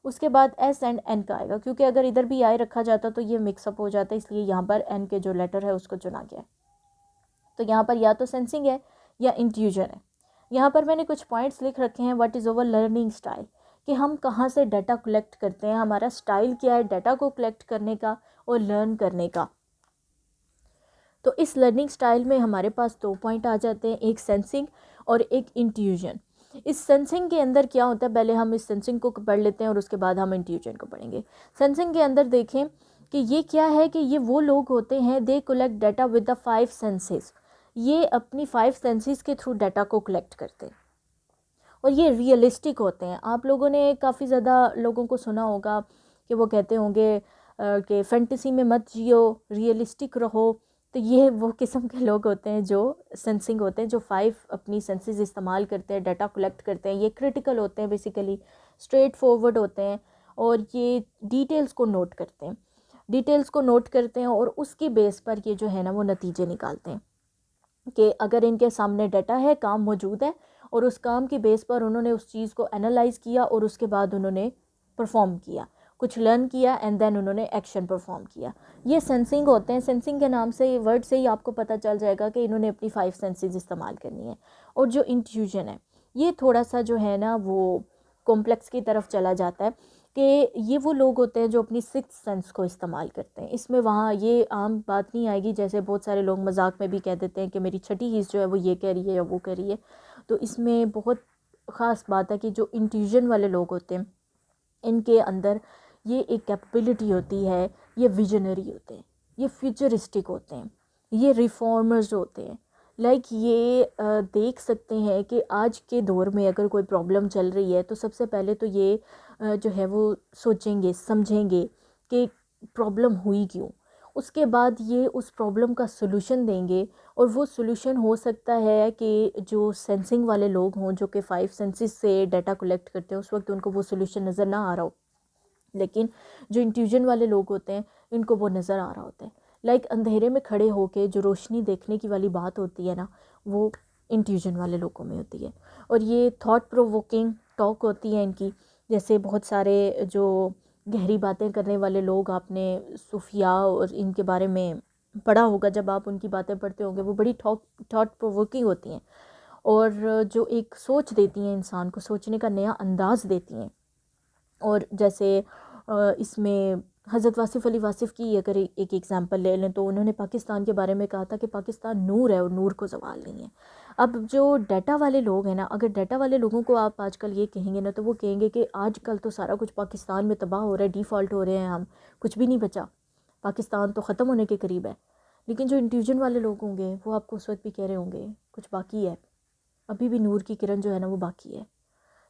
Speaker 1: उसके बाद एस एंड एन का आएगा, क्योंकि अगर इधर भी आई रखा जाता तो ये मिक्सअप हो जाता, इसलिए यहाँ पर एन के जो लेटर है उसको चुना गया है। तो यहाँ पर या तो सेंसिंग है या इंट्यूजन है। यहाँ पर मैंने कुछ पॉइंट्स लिख रखे हैं। What is over learning style, कि हम कहाँ से डाटा कलेक्ट करते हैं, हमारा स्टाइल क्या है डाटा को कलेक्ट करने का और लर्न करने का। तो इस लर्निंग स्टाइल में हमारे पास 2 पॉइंट आ जाते हैं, एक सेंसिंग और एक इंट्यूजन। इस सेंसिंग के अंदर क्या होता है, पहले हम इस सेंसिंग को पढ़ लेते हैं और उसके बाद हम इंट्यूजन को पढ़ेंगे। सेंसिंग के अंदर देखें कि ये क्या है, कि ये वो लोग होते हैं they collect data with the 5 senses. ये अपनी 5 सेंसेस के थ्रू डाटा को कलेक्ट करते हैं और ये रियलिस्टिक होते हैं। आप लोगों ने काफ़ी ज़्यादा लोगों को सुना होगा कि वो कहते होंगे कि फैंटेसी में मत जियो, रियलिस्टिक रहो। तो ये वो किस्म के लोग होते हैं जो सेंसिंग होते हैं, जो 5 अपनी सेंसेस इस्तेमाल करते हैं, डाटा कलेक्ट करते हैं। ये क्रिटिकल होते हैं, बेसिकली स्ट्रेट फॉरवर्ड होते हैं और ये डिटेल्स को नोट करते हैं, और उसकी बेस पर ये जो है ना वो नतीजे निकालते हैं कि अगर इनके सामने डाटा है, काम मौजूद है और उस काम की बेस पर उन्होंने उस चीज़ को एनालाइज़ किया और उसके बाद उन्होंने परफॉर्म किया, कुछ लर्न किया एंड देन उन्होंने एक्शन परफॉर्म किया। ये सेंसिंग होते हैं। सेंसिंग के नाम से, वर्ड से ही आपको पता चल जाएगा कि इन्होंने अपनी 5 सेंसेस इस्तेमाल करनी है। और जो इंट्यूजन है ये थोड़ा सा जो है ना वो कॉम्प्लेक्स की तरफ चला जाता है कि ये वो लोग होते हैं जो अपनी 6th सेंस को इस्तेमाल करते हैं। इसमें वहाँ ये आम बात नहीं आएगी, जैसे बहुत सारे लोग मजाक में भी कह देते हैं कि मेरी छठी हिस्स जो है वो ये कह रही है या वो कह रही है। तो इसमें बहुत ख़ास बात है कि जो इंट्यूजन वाले लोग होते हैं इनके अंदर ये एक कैपेबिलिटी होती है, ये विजनरी होते हैं, ये फ्यूचरिस्टिक होते हैं, ये रिफॉर्मर्स होते हैं। ये देख सकते हैं कि आज के दौर में अगर कोई प्रॉब्लम चल रही है तो सबसे पहले तो ये जो है वो सोचेंगे, समझेंगे कि प्रॉब्लम हुई क्यों। उसके बाद ये उस प्रॉब्लम का सॉल्यूशन देंगे और वो सॉल्यूशन हो सकता है कि जो सेंसिंग वाले लोग हों, जो कि 5 सेंसेस से डाटा कलेक्ट करते हैं, उस वक्त उनको वो सॉल्यूशन नज़र ना आ रहा हो, लेकिन जो इंट्यूजन वाले लोग होते हैं इनको वो नज़र आ रहा होता है। अंधेरे में खड़े होके जो रोशनी देखने की वाली बात होती है ना, वो इंट्यूजन वाले लोगों में होती है। और ये थॉट प्रोवोकिंग टॉक होती है इनकी। जैसे बहुत सारे जो गहरी बातें करने वाले लोग, आपने सूफिया और इनके बारे में पढ़ा होगा, जब आप उनकी बातें पढ़ते होंगे, वो बड़ी थॉट प्रोवोकिंग होती हैं और जो एक सोच देती हैं, इंसान को सोचने का नया अंदाज़ देती हैं। और जैसे इसमें हज़रत वासिफ़ अली वासिफ़ की अगर एक एग्ज़ाम्पल ले लें तो उन्होंने पाकिस्तान के बारे में कहा था कि पाकिस्तान नूर है और नूर को ज़वाल नहीं है। अब जो डाटा वाले लोग हैं ना, अगर डाटा वाले लोगों को आप आजकल ये कहेंगे ना तो वो कहेंगे कि आजकल तो सारा कुछ पाकिस्तान में तबाह हो रहा है, डिफ़ॉल्ट हो रहे हैं हम, कुछ भी नहीं बचा, पाकिस्तान तो ख़त्म होने के करीब है। लेकिन जो इंट्यूजन वाले लोग होंगे वो आपको उस वक्त भी कह रहे होंगे कुछ बाकी है, अभी भी नूर की किरण जो है ना वो बाकी है।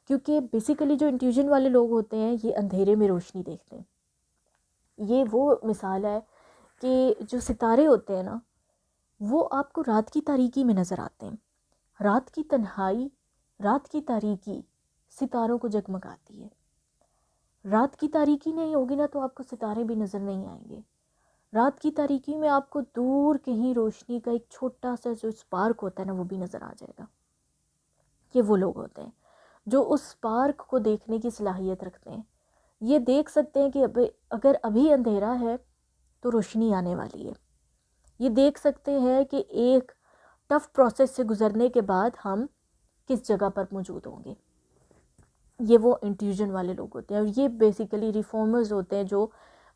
Speaker 1: क्योंकि बेसिकली जो इंट्यूजन वाले लोग होते हैं ये अंधेरे में रोशनी देखते हैं। ये वो मिसाल है कि जो सितारे होते हैं ना वो आपको रात की तारीकी में नज़र आते हैं। रात की तन्हाई, रात की तारीकी सितारों को जगमगाती है। रात की तारीकी नहीं होगी ना तो आपको सितारे भी नज़र नहीं आएंगे। रात की तारीकी में आपको दूर कहीं रोशनी का एक छोटा सा जो स्पार्क होता है ना वो भी नज़र आ जाएगा। ये वो लोग होते हैं जो उस स्पार्क को देखने की सलाहियत रखते हैं। ये देख सकते हैं कि अगर अभी अंधेरा है तो रोशनी आने वाली है। ये देख सकते हैं कि एक टफ़ प्रोसेस से गुज़रने के बाद हम किस जगह पर मौजूद होंगे। ये वो इंट्यूजन वाले लोग होते हैं और ये बेसिकली रिफॉर्मर्स होते हैं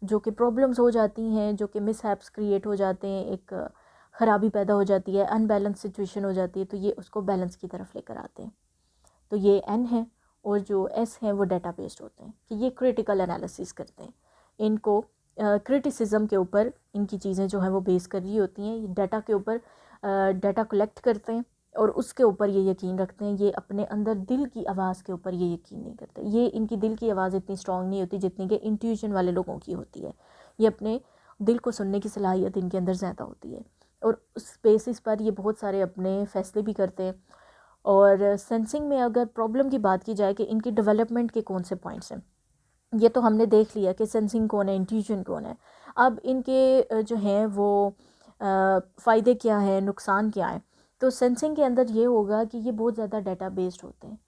Speaker 1: जो कि प्रॉब्लम्स हो जाती हैं, जो कि मिसहैप्स क्रिएट हो जाते हैं, एक ख़राबी पैदा हो जाती है, अनबैलेंस सिचुएशन हो जाती है, तो ये उसको बैलेंस की तरफ लेकर आते हैं। तो ये एन है और जो एस हैं वो डाटा बेस्ड होते हैं कि ये क्रिटिकल एनालिसिस करते हैं। इनको क्रिटिसिज्म के ऊपर इनकी चीज़ें जो हैं वो बेस कर रही होती हैं। ये डाटा के ऊपर डाटा कलेक्ट करते हैं और उसके ऊपर ये यकीन रखते हैं। ये अपने अंदर दिल की आवाज़ के ऊपर ये यकीन नहीं करते। ये इनकी दिल की आवाज़ इतनी स्ट्रॉन्ग नहीं होती जितनी कि इंट्यूशन वाले लोगों की होती है। ये अपने दिल को सुनने की सलाहियत इनके अंदर ज़्यादा होती है। और उस बेसिस पर ये बहुत सारे अपने फैसले भी करते हैं। और सेंसिंग में अगर प्रॉब्लम की बात की जाए कि इनकी डेवलपमेंट के कौन से पॉइंट्स हैं, ये तो हमने देख लिया कि सेंसिंग कौन है, इंट्यूजन कौन है। अब इनके जो हैं वो फ़ायदे क्या है, नुकसान क्या है। तो सेंसिंग के अंदर ये होगा कि ये बहुत ज़्यादा डाटा बेस्ड होते हैं,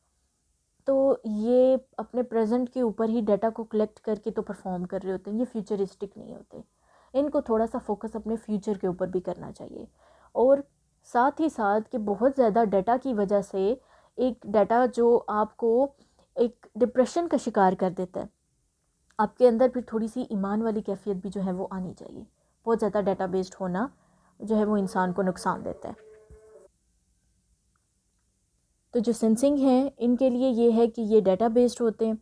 Speaker 1: तो ये अपने प्रेजेंट के ऊपर ही डाटा को कलेक्ट करके तो परफॉर्म कर रहे होते हैं, ये फ्यूचरिस्टिक नहीं होते। इनको थोड़ा सा फोकस अपने फ्यूचर के ऊपर भी करना चाहिए। और साथ ही साथ कि बहुत ज़्यादा डाटा की वजह से एक डाटा जो आपको एक डिप्रेशन का शिकार कर देता है, आपके अंदर फिर थोड़ी सी ईमान वाली कैफियत भी जो है वो आनी चाहिए। बहुत ज़्यादा डाटा बेस्ड होना जो है वो इंसान को नुकसान देता है। तो जो सेंसिंग है इनके लिए ये है कि ये डाटा बेस्ड होते हैं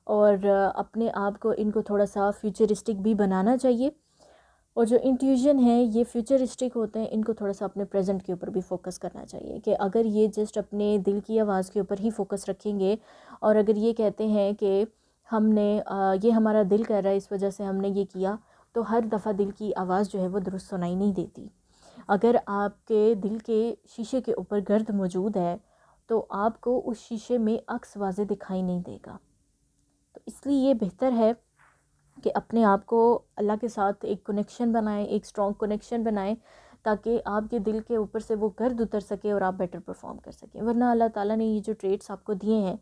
Speaker 1: और अपने आप को इनको थोड़ा सा फ्यूचरिस्टिक भी बनाना चाहिए। और जो इंट्यूजन है ये फ्यूचरिस्टिक होते हैं, इनको थोड़ा सा अपने प्रेजेंट के ऊपर भी फोकस करना चाहिए कि अगर ये जस्ट अपने दिल की आवाज़ के ऊपर ही फोकस रखेंगे और अगर ये कहते हैं कि हमने ये हमारा दिल कर रहा है इस वजह से हमने ये किया, तो हर दफ़ा दिल की आवाज़ जो है वो दुरुस्त सुनाई नहीं देती। अगर आपके दिल के शीशे के ऊपर गर्द मौजूद है तो आपको उस शीशे में अक्स वाज़े दिखाई नहीं देगा। तो इसलिए ये बेहतर है कि अपने आप को अल्लाह के साथ एक कनेक्शन बनाएं, एक स्ट्रॉन्ग कनेक्शन बनाएं, ताकि आपके दिल के ऊपर से वो गर्द उतर सके और आप बेटर परफॉर्म कर सकें। वरना अल्लाह ताला ने ये जो ट्रेड्स आपको दिए हैं,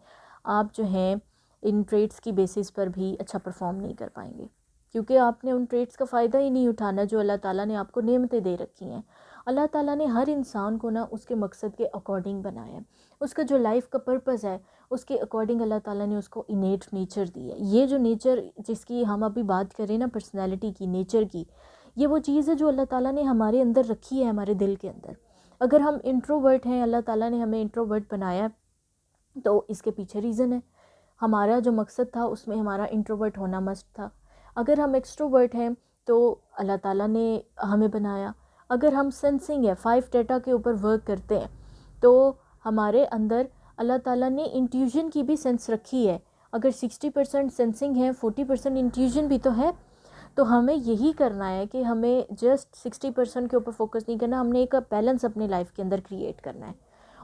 Speaker 1: आप जो हैं इन ट्रेड्स की बेसिस पर भी अच्छा परफॉर्म नहीं कर पाएंगे, क्योंकि आपने उन ट्रेड्स का फ़ायदा ही नहीं उठाना जो अल्लाह ताला ने आपको नेमतें दे रखी हैं। अल्लाह ताला ने हर इंसान को ना उसके मकसद के अकॉर्डिंग बनाया है। उसका जो लाइफ का पर्पज़ है उसके अकॉर्डिंग अल्लाह ताला ने उसको इनेट नेचर दी है। ये जो नेचर जिसकी हम अभी बात करें ना, पर्सनैलिटी की, नेचर की, ये वो चीज़ है जो अल्लाह ताला ने हमारे अंदर रखी है, हमारे दिल के अंदर। अगर हम इंट्रोवर्ट हैं, अल्लाह ताला ने हमें इंट्रोवर्ट बनाया, तो इसके पीछे रीज़न है। हमारा जो मकसद था उसमें हमारा इंट्रोवर्ट होना मस्ट था। अगर हम एक्सट्रोवर्ट हैं तो अल्लाह ताला ने हमें बनाया। अगर हम सेंसिंग है, 5 डेटा के ऊपर वर्क करते हैं, तो हमारे अंदर अल्लाह ताला ने इंट्यूजन की भी सेंस रखी है। अगर 60% सेंसिंग है, 40% इंट्यूजन भी तो है। तो हमें यही करना है कि हमें जस्ट 60% के ऊपर फोकस नहीं करना, हमने एक बैलेंस अपनी लाइफ के अंदर क्रिएट करना है।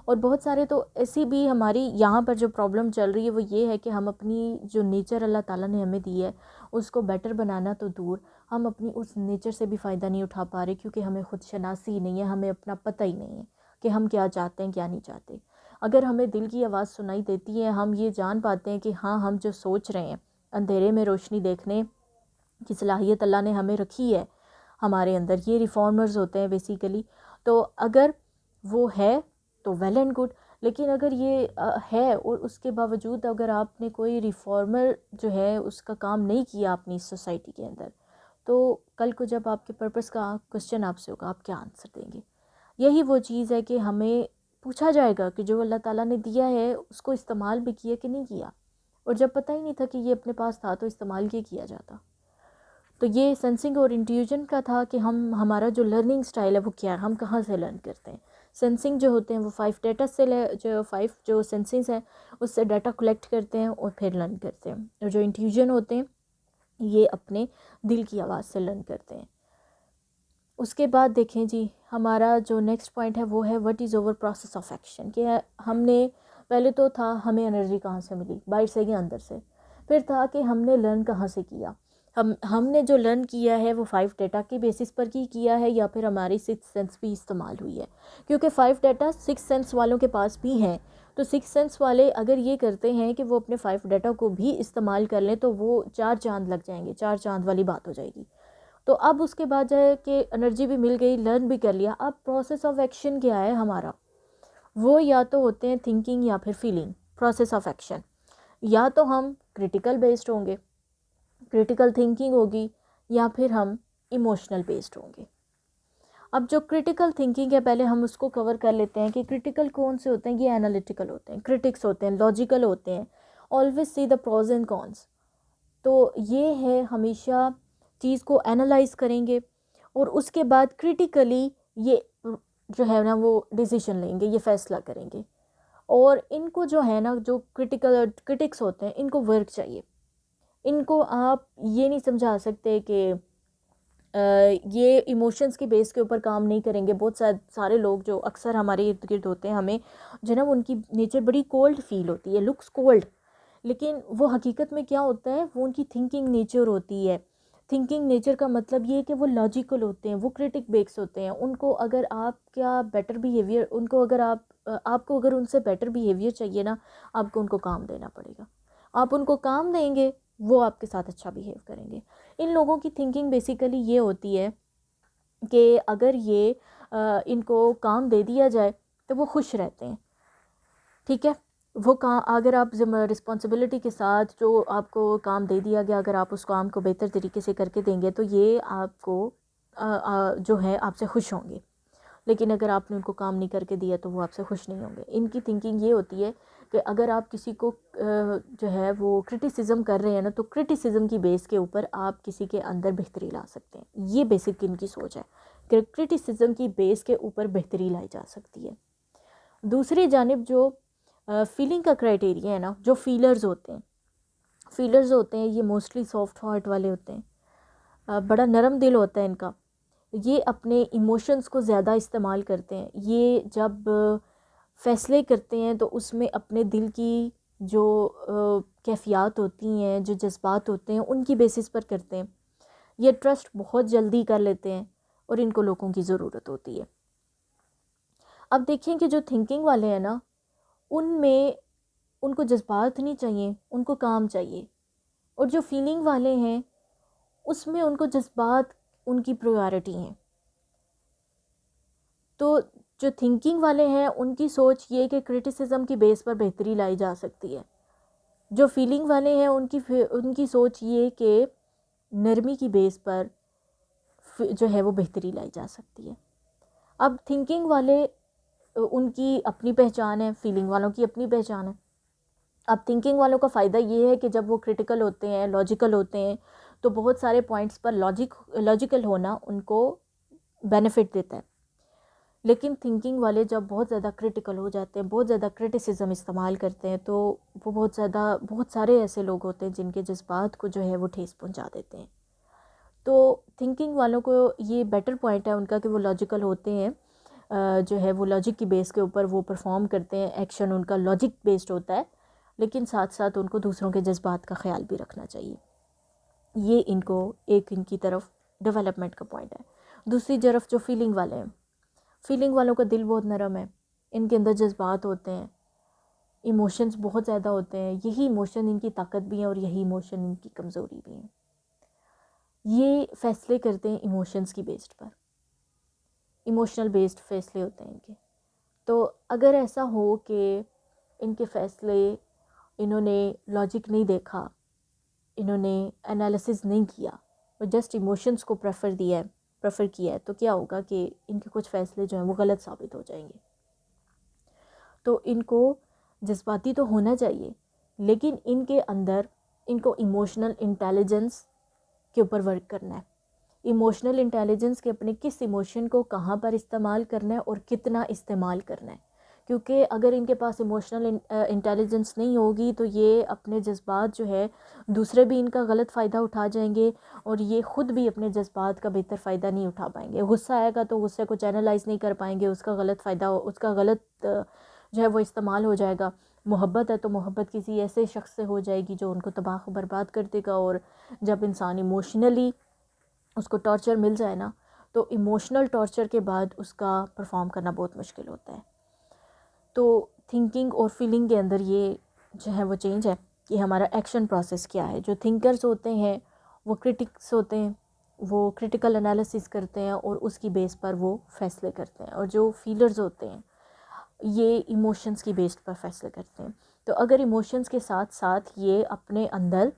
Speaker 1: और बहुत सारे तो ऐसी भी हमारी यहाँ पर जो प्रॉब्लम चल रही है वो ये है कि हम अपनी जो नेचर अल्लाह ताला ने हमें दी है उसको बेटर बनाना तो दूर, हम अपनी उस नेचर से भी फ़ायदा नहीं उठा पा रहे, क्योंकि हमें खुद शनासी ही नहीं है, हमें अपना पता ही नहीं है कि हम क्या चाहते हैं क्या नहीं चाहते। अगर हमें दिल की आवाज़ सुनाई देती है, हम ये जान पाते हैं कि हाँ, हम जो सोच रहे हैं, अंधेरे में रोशनी देखने की सलाहियत अल्लाह ने हमें रखी है हमारे अंदर, ये रिफॉर्मर्स होते हैं बेसिकली। तो अगर वो है तो वेल एंड गुड, लेकिन अगर ये है और उसके बावजूद अगर आपने कोई रिफॉर्मर जो है उसका काम नहीं किया अपनी सोसाइटी के अंदर, तो कल को जब आपके पर्पस का क्वेश्चन आपसे होगा, आप क्या आंसर देंगे। यही वो चीज़ है कि हमें पूछा जाएगा कि जो अल्लाह ताला ने दिया है उसको इस्तेमाल भी किया कि नहीं किया, और जब पता ही नहीं था कि ये अपने पास था तो इस्तेमाल किया जाता। तो ये सेंसिंग और इंट्यूजन का था कि हम हमारा जो लर्निंग स्टाइल है वो क्या है, हम कहाँ से लर्न करते हैं। सेंसिंग जो होते हैं वो 5 डेटा से जो 5 जो सेंसिंग्स हैं उससे डाटा कलेक्ट करते हैं और फिर लर्न करते हैं। और जो इंट्यूजन होते हैं ये अपने दिल की आवाज़ से लर्न करते हैं। उसके बाद देखें जी, हमारा जो नेक्स्ट पॉइंट है वो है what is over process of action. कि हमने पहले तो था हमें एनर्जी कहाँ से मिली, बाहर से या अंदर से। फिर था कि हमने लर्न कहाँ से किया। हमने जो लर्न किया है वो 5 डेटा के बेसिस पर ही किया है या फिर हमारी 6 सेंस भी इस्तेमाल हुई है, क्योंकि 5 डेटा 6 सेंस वालों के पास भी हैं। तो 6 सेंस वाले अगर ये करते हैं कि वो अपने 5 डेटा को भी इस्तेमाल कर लें तो वो 4 चांद लग जाएंगे, 4 चांद वाली बात हो जाएगी। तो अब उसके बाद जाए कि एनर्जी भी मिल गई, लर्न भी कर लिया, अब प्रोसेस ऑफ एक्शन क्या है हमारा, वो या तो होते हैं थिंकिंग या फिर फीलिंग। प्रोसेस ऑफ एक्शन या तो हम क्रिटिकल बेस्ड होंगे, क्रिटिकल थिंकिंग होगी, या फिर हम इमोशनल बेस्ड होंगे। अब जो क्रिटिकल थिंकिंग है पहले हम उसको कवर कर लेते हैं कि क्रिटिकल कौन से होते हैं। ये एनालिटिकल होते हैं, क्रिटिक्स होते हैं, लॉजिकल होते हैं, always see the pros and cons. तो ये है हमेशा चीज़ को एनालाइज करेंगे और उसके बाद क्रिटिकली ये जो है ना वो डिसीजन लेंगे, ये फैसला करेंगे। और इनको जो है ना, जो क्रिटिक्स होते हैं, इनको वर्क चाहिए। इनको आप ये नहीं समझा सकते कि ये इमोशंस के बेस के ऊपर काम नहीं करेंगे। बहुत सारे लोग जो अक्सर हमारे इर्द गिर्द होते हैं, हमें जो ना उनकी नेचर बड़ी कोल्ड फील होती है, लुक्स कोल्ड, लेकिन वो हकीकत में क्या होता है, वो उनकी थिंकिंग नेचर होती है। थिंकिंग नेचर का मतलब ये है कि वो लॉजिकल होते हैं, वो क्रिटिक बेस्ड होते हैं। उनको अगर आप क्या बेटर बिहेवियर, उनको अगर आपको अगर उनसे बेटर बिहेवियर चाहिए ना, आपको उनको काम देना पड़ेगा। आप उनको काम देंगे, वो आपके साथ अच्छा बिहेव करेंगे। इन लोगों की थिंकिंग बेसिकली ये होती है कि अगर ये इनको काम दे दिया जाए तो वो खुश रहते हैं, ठीक है। वो काम अगर आप रिस्पॉन्सिबिलिटी के साथ जो आपको काम दे दिया गया, अगर आप उस काम को बेहतर तरीके से करके देंगे तो ये आपको जो है आपसे खुश होंगे। लेकिन अगर आपने उनको काम नहीं करके दिया तो वो आपसे खुश नहीं होंगे। इनकी थिंकिंग ये होती है कि अगर आप किसी को जो है वो क्रिटिसिज्म कर रहे हैं ना, तो क्रिटिसिज्म की बेस के ऊपर आप किसी के अंदर बेहतरी ला सकते हैं। ये बेसिक इनकी सोच है कि क्रिटिसिज्म की बेस के ऊपर बेहतरी लाई जा सकती है। दूसरी जानिब जो फीलिंग का क्राइटेरिया है ना, जो फीलर्स होते हैं ये मोस्टली सॉफ्ट हार्ट वाले होते हैं, बड़ा नरम दिल होता है इनका। ये अपने इमोशंस को ज़्यादा इस्तेमाल करते हैं। ये जब फ़ैसले करते हैं तो उसमें अपने दिल की जो कैफ़ियत होती हैं, जो जज्बात होते हैं, उनकी बेसिस पर करते हैं। ये ट्रस्ट बहुत जल्दी कर लेते हैं और इनको लोगों की ज़रूरत होती है। अब देखें कि जो थिंकिंग वाले हैं ना, उनमें उनको जज्बात नहीं चाहिए, उनको काम चाहिए। और जो फीलिंग वाले हैं उसमें उनको जज्बात उनकी प्रायोरिटी हैं। तो जो थिंकिंग वाले हैं उनकी सोच ये कि क्रिटिसिज्म की बेस पर बेहतरी लाई जा सकती है। जो फीलिंग वाले हैं उनकी सोच ये कि नरमी की बेस पर जो है वो बेहतरी लाई जा सकती है। अब थिंकिंग वाले उनकी अपनी पहचान है, फीलिंग वालों की अपनी पहचान है। अब थिंकिंग वालों का फ़ायदा ये है कि जब वो क्रिटिकल होते हैं, लॉजिकल होते हैं, तो बहुत सारे पॉइंट्स पर लॉजिकल होना उनको बेनिफिट देता है। लेकिन थिंकिंग वाले जब बहुत ज़्यादा क्रिटिकल हो जाते हैं, बहुत ज़्यादा क्रिटिसिज्म इस्तेमाल करते हैं, तो वो बहुत सारे ऐसे लोग होते हैं जिनके जज्बात को जो है वो ठेस पहुंचा देते हैं। तो थिंकिंग वालों को ये बेटर पॉइंट है उनका कि वो लॉजिकल होते हैं, जो है वो लॉजिक की बेस के ऊपर वो परफॉर्म करते हैं, एक्शन उनका लॉजिक बेस्ड होता है। लेकिन साथ साथ उनको दूसरों के जज्बात का ख्याल भी रखना चाहिए। ये इनको एक इनकी तरफ डेवलपमेंट का पॉइंट है। दूसरी तरफ जो फीलिंग वाले हैं, फीलिंग वालों का दिल बहुत नरम है, इनके अंदर जज्बात होते हैं, इमोशंस बहुत ज़्यादा होते हैं। यही इमोशन इनकी ताकत भी है और यही इमोशन इनकी कमज़ोरी भी है। ये फ़ैसले करते हैं इमोशंस की बेस्ड पर, इमोशनल बेस्ड फ़ैसले होते हैं इनके। तो अगर ऐसा हो कि इनके फ़ैसले इन्होंने लॉजिक नहीं देखा, इन्होंने एनालिसिस नहीं किया और जस्ट इमोशंस को प्रेफर किया है, तो क्या होगा कि इनके कुछ फ़ैसले जो हैं वो गलत साबित हो जाएंगे। तो इनको जज्बाती तो होना चाहिए, लेकिन इनके अंदर इनको इमोशनल इंटेलिजेंस के ऊपर वर्क करना है। इमोशनल इंटेलिजेंस के अपने किस इमोशन को कहाँ पर इस्तेमाल करना है और कितना इस्तेमाल करना है। क्योंकि अगर इनके पास इमोशनल इंटेलिजेंस नहीं होगी तो ये अपने जज्बात जो है, दूसरे भी इनका गलत फ़ायदा उठा जाएंगे और ये ख़ुद भी अपने जज्बात का बेहतर फ़ायदा नहीं उठा पाएंगे। गुस्सा आएगा तो गुस्से को चैनलाइज नहीं कर पाएंगे, उसका गलत फ़ायदा, उसका गलत जो है वो इस्तेमाल हो जाएगा। मोहब्बत है तो मोहब्बत किसी ऐसे शख्स से हो जाएगी जो उनको तबाह बर्बाद कर देगा। और जब इंसान इमोशनली उसको टॉर्चर मिल जाए ना, तो इमोशनल टॉर्चर के बाद उसका परफॉर्म करना बहुत मुश्किल होता है। तो थिंकिंग और फीलिंग के अंदर ये जो है वो चेंज है कि हमारा एक्शन प्रोसेस क्या है। जो थिंकर्स होते हैं वो क्रिटिक्स होते हैं, वो क्रिटिकल एनालिसिस करते हैं और उसकी बेस पर वो फैसले करते हैं। और जो फीलर्स होते हैं ये इमोशंस की बेस पर फैसले करते हैं। तो अगर इमोशंस के साथ साथ ये अपने अंदर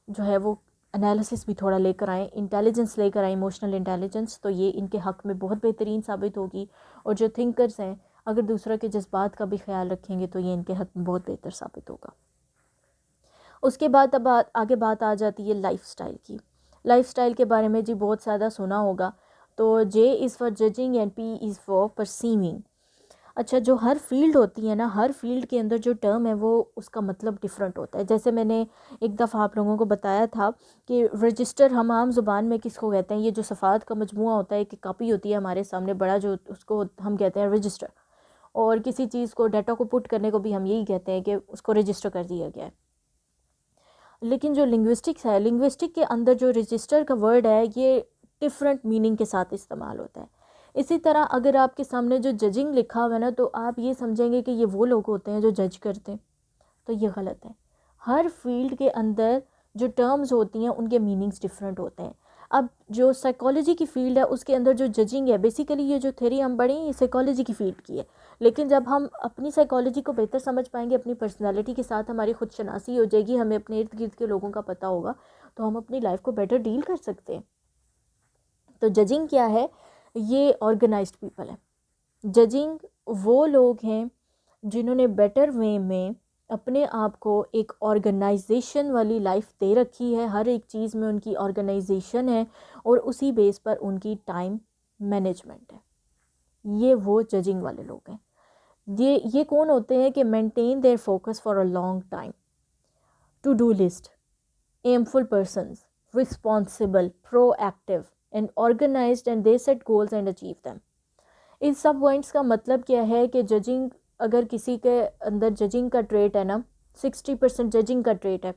Speaker 1: जो है वो एनालिसिस भी थोड़ा लेकर आएँ, इंटेलिजेंस लेकर आएँ, इमोशनल इंटेलिजेंस, तो ये इनके हक़ में बहुत बेहतरीन साबित होगी। और जो थिंकर्स हैं अगर दूसरों के जज्बात का भी ख्याल रखेंगे तो ये इनके हक़ में बहुत बेहतर साबित होगा। उसके बाद अब आगे बात आ जाती है लाइफ़स्टाइल की। लाइफ़स्टाइल के बारे में जी बहुत ज़्यादा सुना होगा। तो J is for judging and P is for perceiving. अच्छा, जो हर फील्ड होती है ना, हर फील्ड के अंदर जो टर्म है वो उसका मतलब डिफरेंट होता है। जैसे मैंने एक दफ़ा आप लोगों को बताया था कि रजिस्टर हम आम ज़ुबान में किसको कहते हैं, ये जो सफ़ात का मजमूआ होता है, कि कापी होती है हमारे सामने बड़ा, जो उसको हम कहते हैं रजिस्टर। और किसी चीज़ को, डाटा को पुट करने को भी हम यही कहते हैं कि उसको रजिस्टर कर दिया गया है। लेकिन जो लिंग्विस्टिक्स है, लिंग्विस्टिक के अंदर जो रजिस्टर का वर्ड है ये डिफरेंट मीनिंग के साथ इस्तेमाल होता है। इसी तरह अगर आपके सामने जो जजिंग लिखा हुआ है ना, तो आप ये समझेंगे कि ये वो लोग होते हैं जो जज करते हैं, तो ये गलत है। हर फील्ड के अंदर जो टर्म्स होती हैं उनके मीनिंग्स डिफरेंट होते हैं। अब जो साइकोलॉजी की फ़ील्ड है उसके अंदर जो जजिंग है, बेसिकली ये जो थ्योरी हम पढ़ें ये साइकोलॉजी की फ़ील्ड की है। लेकिन जब हम अपनी साइकोलॉजी को बेहतर समझ पाएंगे, अपनी पर्सनालिटी के साथ हमारी खुद शनासी हो जाएगी, हमें अपने इर्द गिर्द के लोगों का पता होगा, तो हम अपनी लाइफ को बेटर डील कर सकते हैं। तो जजिंग क्या है? ये ऑर्गेनाइज्ड पीपल है। जजिंग वो लोग हैं जिन्होंने बेटर वे में अपने आप को एक ऑर्गेनाइजेशन वाली लाइफ दे रखी है, हर एक चीज़ में उनकी ऑर्गेनाइजेशन है और उसी बेस पर उनकी टाइम मैनेजमेंट है। ये वो जजिंग वाले लोग हैं। ये कौन होते हैं कि maintain their focus for a long time, to do list, aimful persons, responsible, proactive and organised, and they set goals and achieve them. इन सब पॉइंट्स का मतलब क्या है कि जजिंग, अगर किसी के अंदर जजिंग का ट्रेट है ना, 60% जजिंग का ट्रेट है,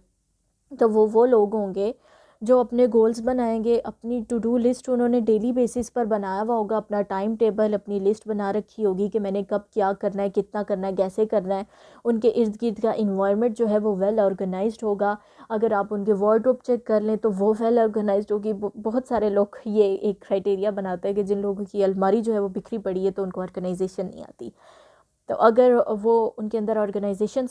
Speaker 1: तो वो लोग होंगे जो अपने गोल्स बनाएंगे, अपनी टू डू लिस्ट उन्होंने डेली बेसिस पर बनाया हुआ होगा, अपना टाइम टेबल, अपनी लिस्ट बना रखी होगी कि मैंने कब क्या करना है, कितना करना है, कैसे करना है। उनके इर्द गिर्द का इन्वायरमेंट जो है वो वेल ऑर्गेनाइज्ड होगा। अगर आप उनके वार्डरोब चेक कर लें तो वो वेल ऑर्गेनाइज्ड होगी। बहुत सारे लोग ये एक क्राइटेरिया बनाते हैं कि जिन लोगों की अलमारी जो है वो बिखरी पड़ी है तो उनको ऑर्गेनाइजेशन नहीं आती। तो अगर वो उनके अंदर ऑर्गेनाइजेशन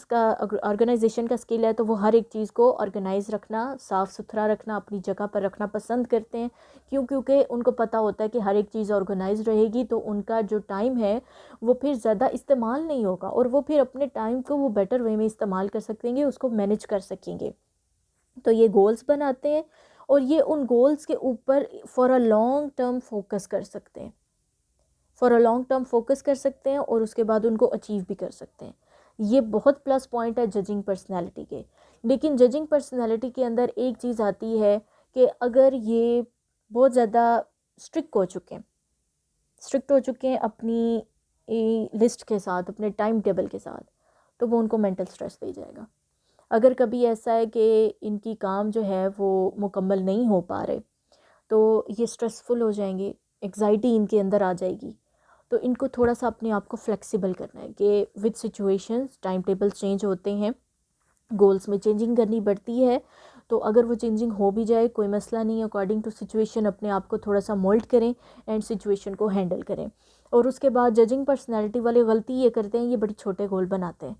Speaker 1: का स्किल है तो वो हर एक चीज़ को ऑर्गेनाइज रखना, साफ़ सुथरा रखना, अपनी जगह पर रखना पसंद करते हैं। क्योंकि उनको पता होता है कि हर एक चीज़ ऑर्गेनाइज रहेगी तो उनका जो टाइम है वो फिर ज़्यादा इस्तेमाल नहीं होगा और वो फिर अपने टाइम को वो बेटर वे में इस्तेमाल कर सकेंगे, उसको मैनेज कर सकेंगे। तो ये गोल्स बनाते हैं और ये उन गोल्स के ऊपर for a long term focus कर सकते हैं, for a long term focus कर सकते हैं और उसके बाद उनको अचीव भी कर सकते हैं। ये बहुत प्लस पॉइंट है जजिंग पर्सनैलिटी के। लेकिन जजिंग पर्सनैलिटी के अंदर एक चीज़ आती है कि अगर ये बहुत ज़्यादा स्ट्रिक्ट हो चुके हैं, अपनी लिस्ट के साथ, अपने टाइम टेबल के साथ, तो वो उनको मेंटल स्ट्रेस दे जाएगा। अगर कभी ऐसा है कि इनकी काम जो है वो मुकम्मल नहीं हो पा रहे, तो ये स्ट्रेसफुल हो जाएंगे, एग्ज़ाइटी इनके अंदर आ जाएगी। तो इनको थोड़ा सा अपने आप को फ्लेक्सिबल करना है कि with situations time tables change होते हैं, गोल्स में चेंजिंग करनी पड़ती है। तो अगर वो चेंजिंग हो भी जाए कोई मसला नहीं, अकॉर्डिंग टू सिचुएशन अपने आप को थोड़ा सा मोल्ड करें एंड सिचुएशन को हैंडल करें। और उसके बाद जजिंग पर्सनैलिटी वाले गलती ये करते हैं, ये बड़े छोटे गोल बनाते हैं।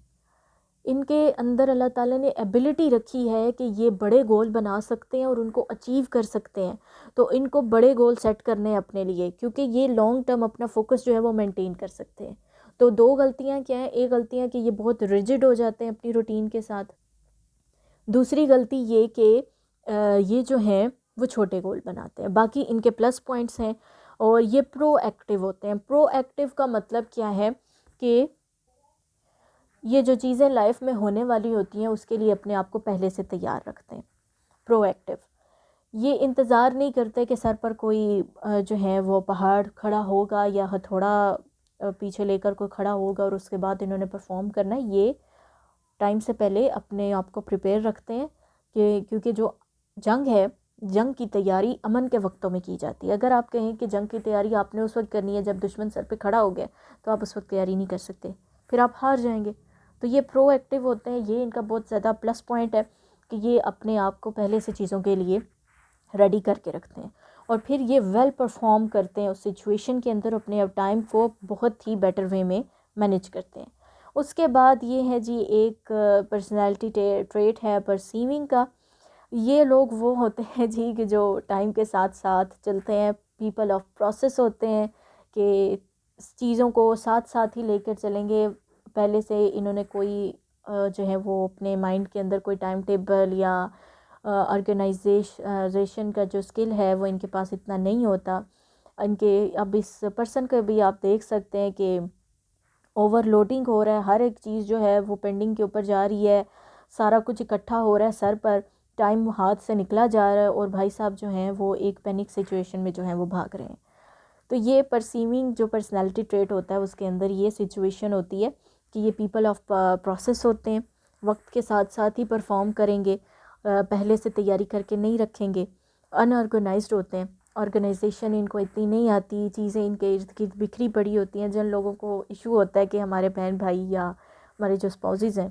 Speaker 1: इनके अंदर अल्लाह ताला ने एबिलिटी रखी है कि ये बड़े गोल बना सकते हैं और उनको अचीव कर सकते हैं। तो इनको बड़े गोल सेट करने हैं अपने लिए, क्योंकि ये लॉन्ग टर्म अपना फोकस जो है वो मेंटेन कर सकते हैं। तो दो गलतियां क्या हैं? एक गलतियां कि ये बहुत रिजिड हो जाते हैं अपनी रूटीन के साथ। दूसरी गलती ये कि ये जो हैं वो छोटे गोल बनाते हैं। बाकी इनके प्लस पॉइंट्स हैं और ये प्रोएक्टिव होते हैं। प्रोएक्टिव का मतलब क्या है कि ये जो चीज़ें लाइफ में होने वाली होती हैं उसके लिए अपने आप को पहले से तैयार रखते हैं। प्रोएक्टिव, ये इंतज़ार नहीं करते कि सर पर कोई जो है वो पहाड़ खड़ा होगा या हथौड़ा पीछे लेकर कोई खड़ा होगा और उसके बाद इन्होंने परफॉर्म करना है। ये टाइम से पहले अपने आप को प्रिपेयर रखते हैं कि क्योंकि जो जंग है, जंग की तैयारी अमन के वक्तों में की जाती है। अगर आप कहें कि जंग की तैयारी आपने उस वक्त करनी है जब दुश्मन सर पे खड़ा हो गया, तो आप उस वक्त तैयारी नहीं कर सकते, फिर आप हार जाएंगे। तो ये प्रोएक्टिव होते हैं, ये इनका बहुत ज़्यादा प्लस पॉइंट है कि ये अपने आप को पहले से चीज़ों के लिए रेडी करके रखते हैं और फिर ये वेल परफॉर्म करते हैं उस सिचुएशन के अंदर, अपने टाइम को बहुत ही बेटर वे में मैनेज करते हैं। उसके बाद ये है जी एक पर्सनैलिटी ट्रेट है परसीविंग का। ये लोग वो होते हैं जी कि जो टाइम के साथ साथ चलते हैं, पीपल ऑफ प्रोसेस होते हैं कि चीज़ों को साथ साथ ही लेकर चलेंगे। पहले से इन्होंने कोई जो है वो अपने माइंड के अंदर कोई टाइम टेबल या ऑर्गेनाइजेशन का जो स्किल है वो इनके पास इतना नहीं होता इनके। अब इस पर्सन को भी आप देख सकते हैं कि ओवरलोडिंग हो रहा है, हर एक चीज़ जो है वो पेंडिंग के ऊपर जा रही है, सारा कुछ इकट्ठा हो रहा है सर पर, टाइम हाथ से निकला जा रहा है और भाई साहब जो हैं वो एक पैनिक सिचुएशन में जो है वो भाग रहे हैं। तो ये परसीविंग जो पर्सनैलिटी ट्रेट होता है उसके अंदर ये सिचुएशन होती है कि ये पीपल ऑफ प्रोसेस होते हैं, वक्त के साथ साथ ही परफॉर्म करेंगे, पहले से तैयारी करके नहीं रखेंगे, अनऑर्गेनाइज्ड होते हैं, ऑर्गेनाइजेशन इनको इतनी नहीं आती, चीज़ें इनके इर्द गिर्द बिखरी पड़ी होती हैं। जिन लोगों को इशू होता है कि हमारे बहन भाई या हमारे जो स्पाउसेस हैं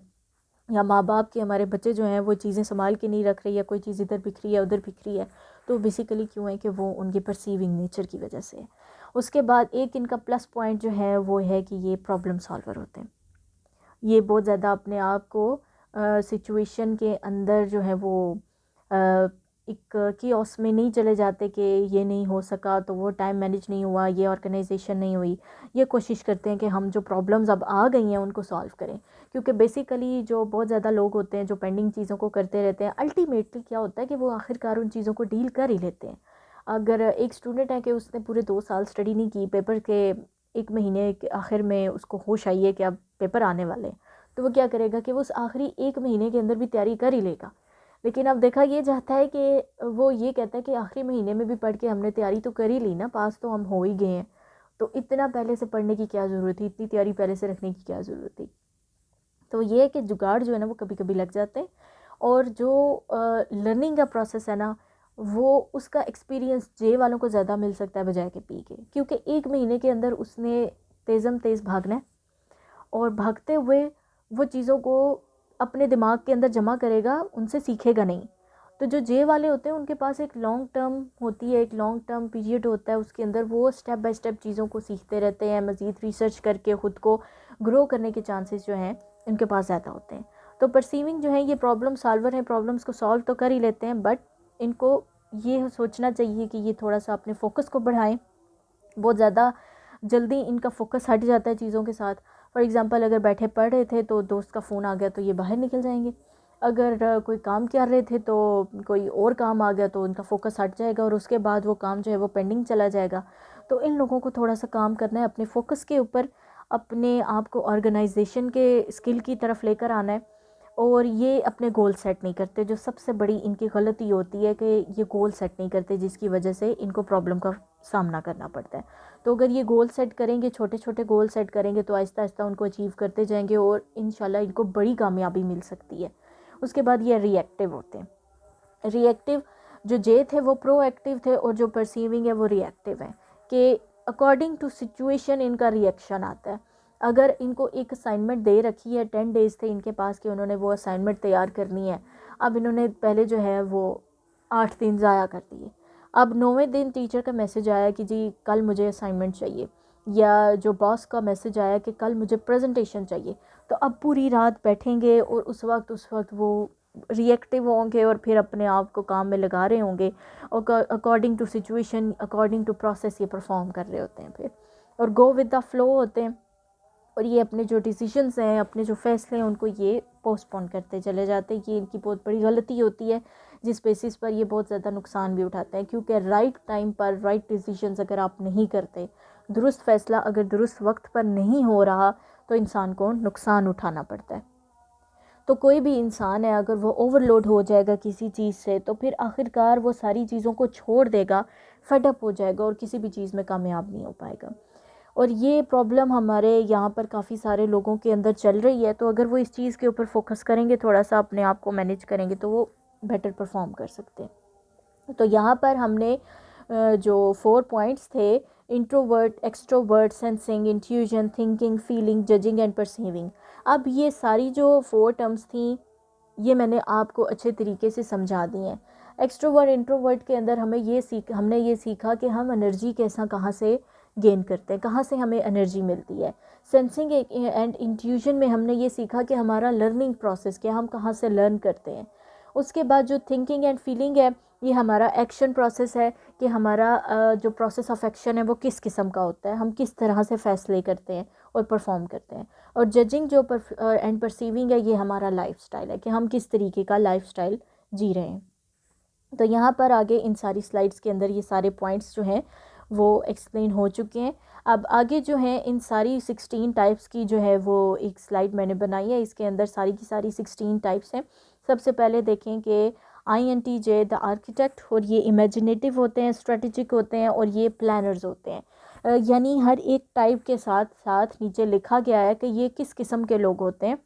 Speaker 1: या माँ बाप के हमारे बच्चे जो हैं वो चीज़ें संभाल के नहीं रख रहे, या कोई चीज़ इधर बिखरी है उधर बिखरी है, तो बेसिकली क्यों है कि वो उनके परसीविंग नेचर की वजह से है। उसके बाद एक इनका प्लस पॉइंट जो है वो है कि ये प्रॉब्लम सॉल्वर होते हैं। ये बहुत ज़्यादा अपने आप को सिचुएशन के अंदर जो है वो एक कियोस में नहीं चले जाते कि ये नहीं हो सका तो वो टाइम मैनेज नहीं हुआ, ये ऑर्गेनाइजेशन नहीं हुई। ये कोशिश करते हैं कि हम जो प्रॉब्लम्स अब आ गई हैं उनको सॉल्व करें, क्योंकि बेसिकली जो बहुत ज़्यादा लोग होते हैं जो पेंडिंग चीज़ों को करते रहते हैं, अल्टीमेटली क्या होता है कि वो आखिरकार उन चीज़ों को डील कर ही लेते हैं। अगर एक स्टूडेंट है कि उसने पूरे 2 साल स्टडी नहीं की, पेपर के 1 महीने के आखिर में उसको होश आई है कि अब पेपर आने वाले हैं, तो वो क्या करेगा कि वो उस आखिरी 1 महीने के अंदर भी तैयारी कर ही लेगा। लेकिन अब देखा ये जाता है कि वो ये कहता है कि आखिरी महीने में भी पढ़ के हमने तैयारी तो कर ही ली ना, पास तो हम हो ही गए हैं, तो इतना पहले से पढ़ने की क्या ज़रूरत थी, इतनी तैयारी पहले से रखने की क्या ज़रूरत थी। तो ये है कि जुगाड़ जो है ना वो कभी कभी लग जाते हैं, और जो लर्निंग का प्रोसेस है ना वो उसका एक्सपीरियंस जे वालों को ज़्यादा मिल सकता है बजाय के पी के, क्योंकि 1 महीने के अंदर उसने तेज़म तेज़ भागना है, और भागते हुए वो चीज़ों को अपने दिमाग के अंदर जमा करेगा, उनसे सीखेगा नहीं। तो जो जे वाले होते हैं उनके पास एक लॉन्ग टर्म होती है, एक लॉन्ग टर्म पीरियड होता है, उसके अंदर वो स्टेप बाय स्टेप चीज़ों को सीखते रहते हैं, मज़ीद रिसर्च करके ख़ुद को ग्रो करने के चांसेस जो हैं इनके पास ज़्यादा होते हैं। तो परसीविंग जो है ये प्रॉब्लम सॉल्वर है, प्रॉब्लम्स को सॉल्व तो कर ही लेते हैं, बट इनको ये सोचना चाहिए कि ये थोड़ा सा अपने फोकस को बढ़ाएं। बहुत ज़्यादा जल्दी इनका फोकस हट जाता है चीज़ों के साथ। फॉर एग्ज़ाम्पल अगर बैठे पढ़ रहे थे तो दोस्त का फ़ोन आ गया तो ये बाहर निकल जाएंगे, अगर कोई काम कर रहे थे तो कोई और काम आ गया तो उनका फोकस हट जाएगा, और उसके बाद वो काम जो है वो पेंडिंग चला जाएगा। तो इन लोगों को थोड़ा सा काम करना है अपने फोकस के ऊपर, अपने आप को ऑर्गेनाइजेशन के स्किल की तरफ लेकर आना है, और ये अपने गोल सेट नहीं करते, जो सबसे बड़ी इनकी गलती होती है कि ये गोल सेट नहीं करते, जिसकी वजह से इनको प्रॉब्लम का सामना करना पड़ता है। तो अगर ये गोल सेट करेंगे, छोटे छोटे गोल सेट करेंगे, तो आहिस्ता आहिस्ता उनको अचीव करते जाएंगे और इंशाल्लाह इनको बड़ी कामयाबी मिल सकती है। उसके बाद ये रिएक्टिव होते हैं। रिएक्टिव जो जे थे वो प्रोएक्टिव थे, और जो परसीविंग है वो रिएक्टिव है, कि अकॉर्डिंग टू सिचुएशन इनका रिएक्शन आता है। अगर इनको एक असाइनमेंट दे रखी है, 10 डेज़ थे इनके पास कि उन्होंने वो असाइनमेंट तैयार करनी है, अब इन्होंने पहले जो है वो 8 दिन ज़ाया कर दिए। अब 9वें दिन टीचर का मैसेज आया कि जी कल मुझे असाइनमेंट चाहिए, या जो बॉस का मैसेज आया कि कल मुझे प्रेजेंटेशन चाहिए, तो अब पूरी रात बैठेंगे और उस वक्त वो रिएक्टिव होंगे और फिर अपने आप को काम में लगा रहे होंगे, और according to situation, according to process ये परफॉर्म कर रहे होते हैं फिर, और गो विद द फ्लो होते हैं, और ये अपने जो डिसीजंस हैं, अपने जो फैसले हैं, उनको ये पोस्टपोन करते चले जाते हैं। ये इनकी बहुत बड़ी गलती होती है, जिस बेसिस पर ये बहुत ज़्यादा नुकसान भी उठाते हैं, क्योंकि राइट टाइम पर राइट डिसीजंस अगर आप नहीं करते, दुरुस्त फैसला अगर दुरुस्त वक्त पर नहीं हो रहा, तो इंसान को नुकसान उठाना पड़ता है। तो कोई भी इंसान है अगर वो ओवरलोड हो जाएगा किसी चीज़ से, तो फिर आखिरकार वो सारी चीज़ों को छोड़ देगा, फेडअप हो जाएगा और किसी भी चीज़ में कामयाब नहीं हो पाएगा। और ये प्रॉब्लम हमारे यहाँ पर काफ़ी सारे लोगों के अंदर चल रही है, तो अगर वो इस चीज़ के ऊपर फोकस करेंगे, थोड़ा सा अपने आप को मैनेज करेंगे, तो वो बेटर परफॉर्म कर सकते हैं। तो यहाँ पर हमने जो 4 पॉइंट्स थे, introvert, extrovert, sensing, intuition, thinking, feeling, judging and perceiving. अब ये सारी जो 4 टर्म्स थी ये मैंने आपको अच्छे तरीके से समझा दी हैं। एक्सट्रोवर्ट इंट्रोवर्ट के अंदर हमने ये सीखा कि हम एनर्जी कैसा कहाँ से गेन करते हैं, कहाँ से हमें एनर्जी मिलती है। सेंसिंग एंड इंट्यूजन में हमने ये सीखा कि हमारा लर्निंग प्रोसेस क्या, हम कहाँ से लर्न करते हैं। उसके बाद जो थिंकिंग एंड फीलिंग है, ये हमारा एक्शन प्रोसेस है, कि हमारा जो प्रोसेस ऑफ एक्शन है वो किस किस्म का होता है, हम किस तरह से फ़ैसले करते हैं और परफॉर्म करते हैं। और जजिंग जो एंड परसीविंग है, ये हमारा लाइफस्टाइल है, कि हम किस तरीके का लाइफस्टाइल जी रहे हैं। तो यहाँ पर आगे इन सारी स्लाइड्स के अंदर ये सारे पॉइंट्स जो हैं वो एक्सप्लेन हो चुके हैं। अब आगे जो है इन सारी 16 टाइप्स की जो है वो एक स्लाइड मैंने बनाई है, इसके अंदर सारी की सारी 16 टाइप्स हैं। सबसे पहले देखें कि INTJ द आर्किटेक्ट, और ये इमेजिनेटिव होते हैं, स्ट्रेटेजिक होते हैं, और ये प्लानर्स होते हैं। यानी हर एक टाइप के साथ साथ नीचे लिखा गया है कि ये किस किस्म के लोग होते हैं,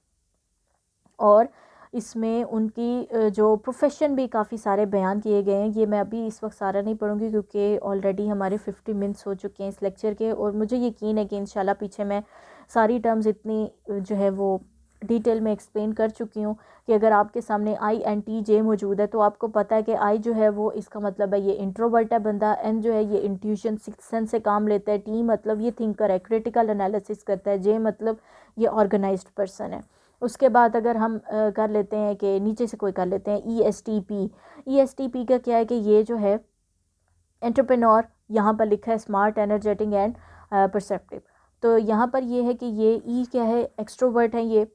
Speaker 1: और इसमें उनकी जो प्रोफेशन भी काफ़ी सारे बयान किए गए हैं। ये मैं अभी इस वक्त सारा नहीं पढ़ूंगी क्योंकि ऑलरेडी हमारे 50 मिनट्स हो चुके हैं इस लेक्चर के, और मुझे यकीन है कि इंशाल्लाह पीछे मैं सारी टर्म्स इतनी जो है वो डिटेल में एक्सप्लेन कर चुकी हूँ कि अगर आपके सामने INTJ मौजूद है तो आपको पता है कि I जो है वो इसका मतलब है ये इंट्रोवर्ट है बंदा, N जो है ये इंट्यूशन सिक्स्थ सेंस से काम लेता है, T मतलब ये थिंकर है, क्रिटिकल एनालिसिस करता है, J मतलब ये ऑर्गेनाइज्ड पर्सन है। उसके बाद अगर हम कर लेते हैं कि नीचे से कोई कर लेते हैं ESTP का क्या है कि ये जो है एंटरप्रेन्योर, यहाँ पर लिखा है स्मार्ट, एनर्जेटिक एंड परसेप्टिव। तो यहाँ पर ये है कि ये E क्या है, एक्सट्रोवर्ट है ये,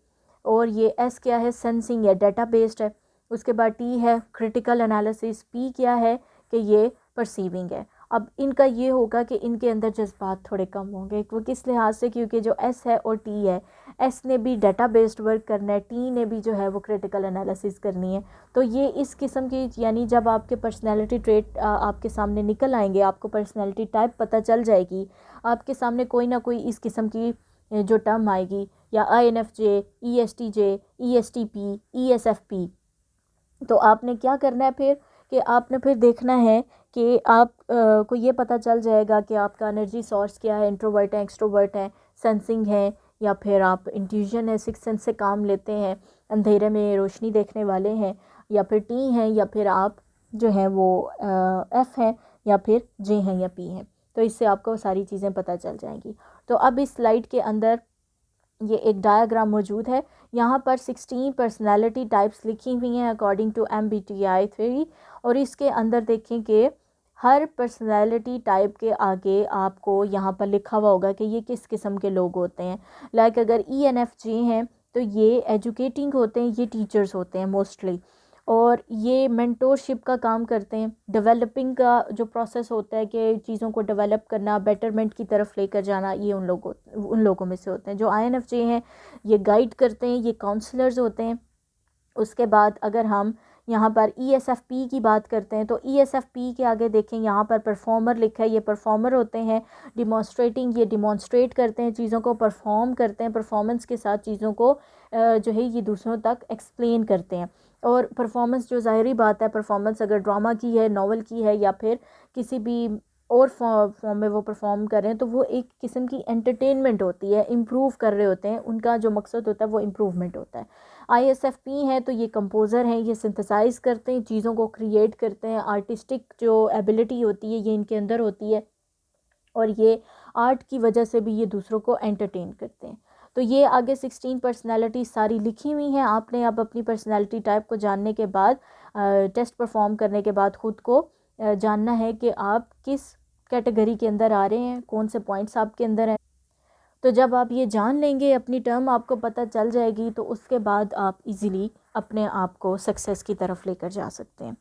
Speaker 1: और ये S क्या है, सेंसिंग है, डाटा बेस्ड है। उसके बाद T है क्रिटिकल एनालिसिस, P क्या है कि ये परसीविंग है। अब इनका ये होगा कि इनके अंदर जज्बात थोड़े कम होंगे, वो किस लिहाज से, क्योंकि जो S है और T है, S ने भी डाटा बेस्ड वर्क करना है, T ने भी जो है वो क्रिटिकल एनालिसिस करनी है। तो ये इस किस्म की, यानी जब आपके पर्सनैलिटी ट्रेट आपके सामने निकल आएंगे, आपको पर्सनैलिटी टाइप पता चल जाएगी, आपके सामने कोई ना कोई इस किस्म की जो टर्म आएगी, या INFJ, ESTJ, ESTP, ESFP, तो आपने क्या करना है फिर कि आपने फिर देखना है कि आप को ये पता चल जाएगा कि आपका एनर्जी सोर्स क्या है, इंट्रोवर्ट है, एक्सट्रोवर्ट है, सेंसिंग है, या फिर आप इंट्यूजन है, सिक्स सेंस से काम लेते हैं, अंधेरे में रोशनी देखने वाले हैं, या फिर T हैं, या फिर आप जो है वो F हैं, या फिर J हैं, या P हैं। तो इससे आपको सारी चीज़ें पता चल जाएंगी। तो अब इस स्लाइड के अंदर ये एक डायग्राम मौजूद है, यहाँ पर 16 पर्सनालिटी टाइप्स लिखी हुई हैं अकॉर्डिंग टू MBTI थ्योरी, और इसके अंदर देखें कि हर पर्सनालिटी टाइप के आगे आपको यहाँ पर लिखा हुआ होगा कि ये किस किस्म के लोग होते हैं। लाइक अगर ENFJ हैं तो ये एजुकेटिंग होते हैं, ये टीचर्स होते हैं मोस्टली, और ये मेंटोरशिप का काम करते हैं, डेवलपिंग का जो प्रोसेस होता है कि चीज़ों को डेवलप करना, बेटरमेंट की तरफ लेकर जाना, ये उन लोगों में से होते हैं। जो INFJ हैं ये गाइड करते हैं, ये काउंसलर्स होते हैं। उसके बाद अगर हम यहाँ पर ESFP की बात करते हैं तो ESFP के आगे देखें, यहाँ पर परफॉर्मर लिखा है, ये परफॉर्मर होते हैं। डिमॉन्स्ट्रेटिंग, ये डिमॉन्स्ट्रेट करते हैं, चीज़ों को परफॉर्म करते हैं, परफॉर्मेंस के साथ चीज़ों को जो है ये दूसरों तक एक्सप्लेन करते हैं। और परफॉर्मेंस जो ज़ाहिरी बात है, परफॉर्मेंस अगर ड्रामा की है, नावल की है, या फिर किसी भी और फॉर्म में वो परफॉर्म कर रहे हैं, तो वो एक किस्म की एंटरटेनमेंट होती है, इम्प्रूव कर रहे होते हैं, उनका जो मकसद होता है वो इम्प्रूवमेंट होता है। ISFP हैं तो ये कंपोज़र हैं, ये सिंथेसाइज करते हैं, चीज़ों को क्रिएट करते हैं, आर्टिस्टिक जो एबिलिटी होती है ये इनके अंदर होती है, और ये आर्ट की वजह से भी ये दूसरों को एंटरटेन करते हैं। तो ये आगे 16 पर्सनालिटी सारी लिखी हुई हैं। आपने अब अपनी पर्सनालिटी टाइप को जानने के बाद, टेस्ट परफॉर्म करने के बाद ख़ुद को जानना है कि आप किस कैटेगरी के अंदर आ रहे हैं, कौन से पॉइंट्स आपके अंदर हैं। तो जब आप ये जान लेंगे, अपनी टर्म आपको पता चल जाएगी, तो उसके बाद आप इजीली अपने आप को सक्सेस की तरफ लेकर जा सकते हैं।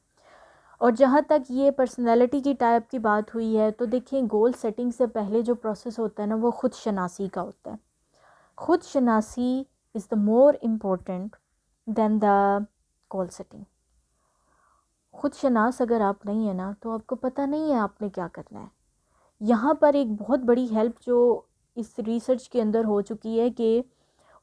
Speaker 1: और जहाँ तक ये पर्सनैलिटी की टाइप की बात हुई है, तो देखिए गोल सेटिंग से पहले जो प्रोसेस होता है ना, वो खुद शनासी का होता है। खुद शनासी is the more important than the goal setting. खुद शनास अगर आप नहीं है ना, तो आपको पता नहीं है आपने क्या करना है। यहाँ पर एक बहुत बड़ी हेल्प जो इस रिसर्च के अंदर हो चुकी है कि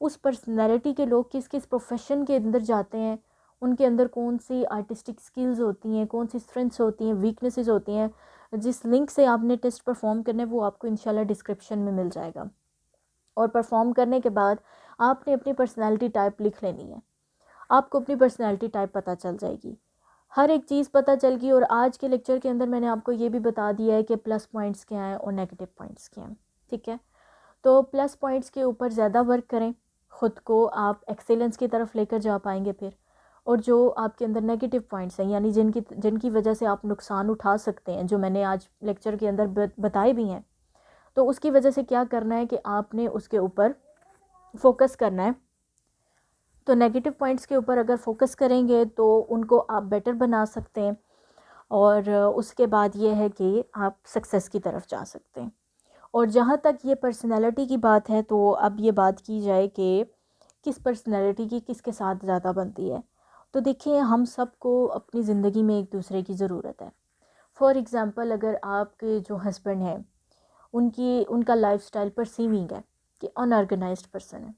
Speaker 1: उस पर्सनैलिटी के लोग किस किस प्रोफेशन के अंदर जाते हैं, उनके अंदर कौन सी आर्टिस्टिक स्किल्स होती हैं, कौन सी स्ट्रेंथ्स होती हैं, वीकनेसेस होती हैं। जिस लिंक से आपने टेस्ट परफॉर्म करना है वो आपको इंशाल्लाह डिस्क्रिप्शन में मिल जाएगा। और परफॉर्म करने के बाद आपने अपनी पर्सनैलिटी टाइप लिख लेनी है, आपको अपनी पर्सनैलिटी टाइप पता चल जाएगी, हर एक चीज़ पता चल गई। और आज के लेक्चर के अंदर मैंने आपको ये भी बता दिया है कि प्लस पॉइंट्स क्या हैं और नेगेटिव पॉइंट्स क्या हैं, ठीक है। तो प्लस पॉइंट्स के ऊपर ज़्यादा वर्क करें, ख़ुद को आप एक्सेलेंस की तरफ लेकर जा पाएंगे फिर। और जो आपके अंदर नेगेटिव पॉइंट्स हैं, यानी जिनकी वजह से आप नुकसान उठा सकते हैं, जो मैंने आज लेक्चर के अंदर बताए भी हैं, तो उसकी वजह से क्या करना है कि आपने उसके ऊपर फोकस करना है। तो नेगेटिव पॉइंट्स के ऊपर अगर फोकस करेंगे तो उनको आप बेटर बना सकते हैं। और उसके बाद ये है कि आप सक्सेस की तरफ जा सकते हैं। और जहाँ तक ये पर्सनैलिटी की बात है, तो अब ये बात की जाए कि किस पर्सनैलिटी की किसके साथ ज़्यादा बनती है। तो देखिए, हम सबको अपनी ज़िंदगी में एक दूसरे की ज़रूरत है। फॉर एग्ज़ाम्पल, अगर आपके जो हस्बैंड हैं उनका लाइफस्टाइल परसीविंग है कि अनऑर्गेनाइज्ड पर्सन है,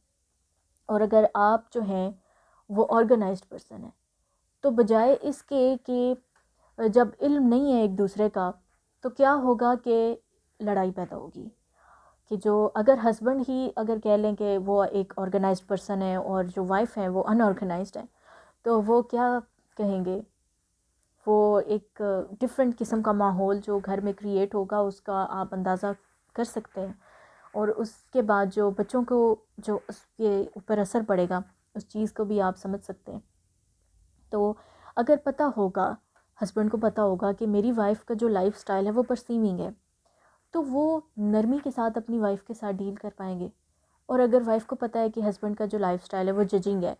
Speaker 1: और अगर आप जो हैं वो ऑर्गेनाइज्ड पर्सन है, तो बजाय इसके कि जब इल्म नहीं है एक दूसरे का, तो क्या होगा कि लड़ाई पैदा होगी। कि जो अगर हस्बैंड ही अगर कह लें कि वो एक ऑर्गेनाइज्ड पर्सन है और जो वाइफ है वो अनऑर्गेनाइज्ड है, तो वो क्या कहेंगे, वो एक डिफरेंट किस्म का माहौल जो घर में क्रिएट होगा उसका आप अंदाज़ा कर सकते हैं। और उसके बाद जो बच्चों को जो उसके ऊपर असर पड़ेगा, उस चीज़ को भी आप समझ सकते हैं। तो अगर पता होगा, हस्बैंड को पता होगा कि मेरी वाइफ का जो लाइफस्टाइल है वो परसीविंग है, तो वो नरमी के साथ अपनी वाइफ के साथ डील कर पाएंगे। और अगर वाइफ को पता है कि हस्बैंड का जो लाइफस्टाइल है वो जजिंग है,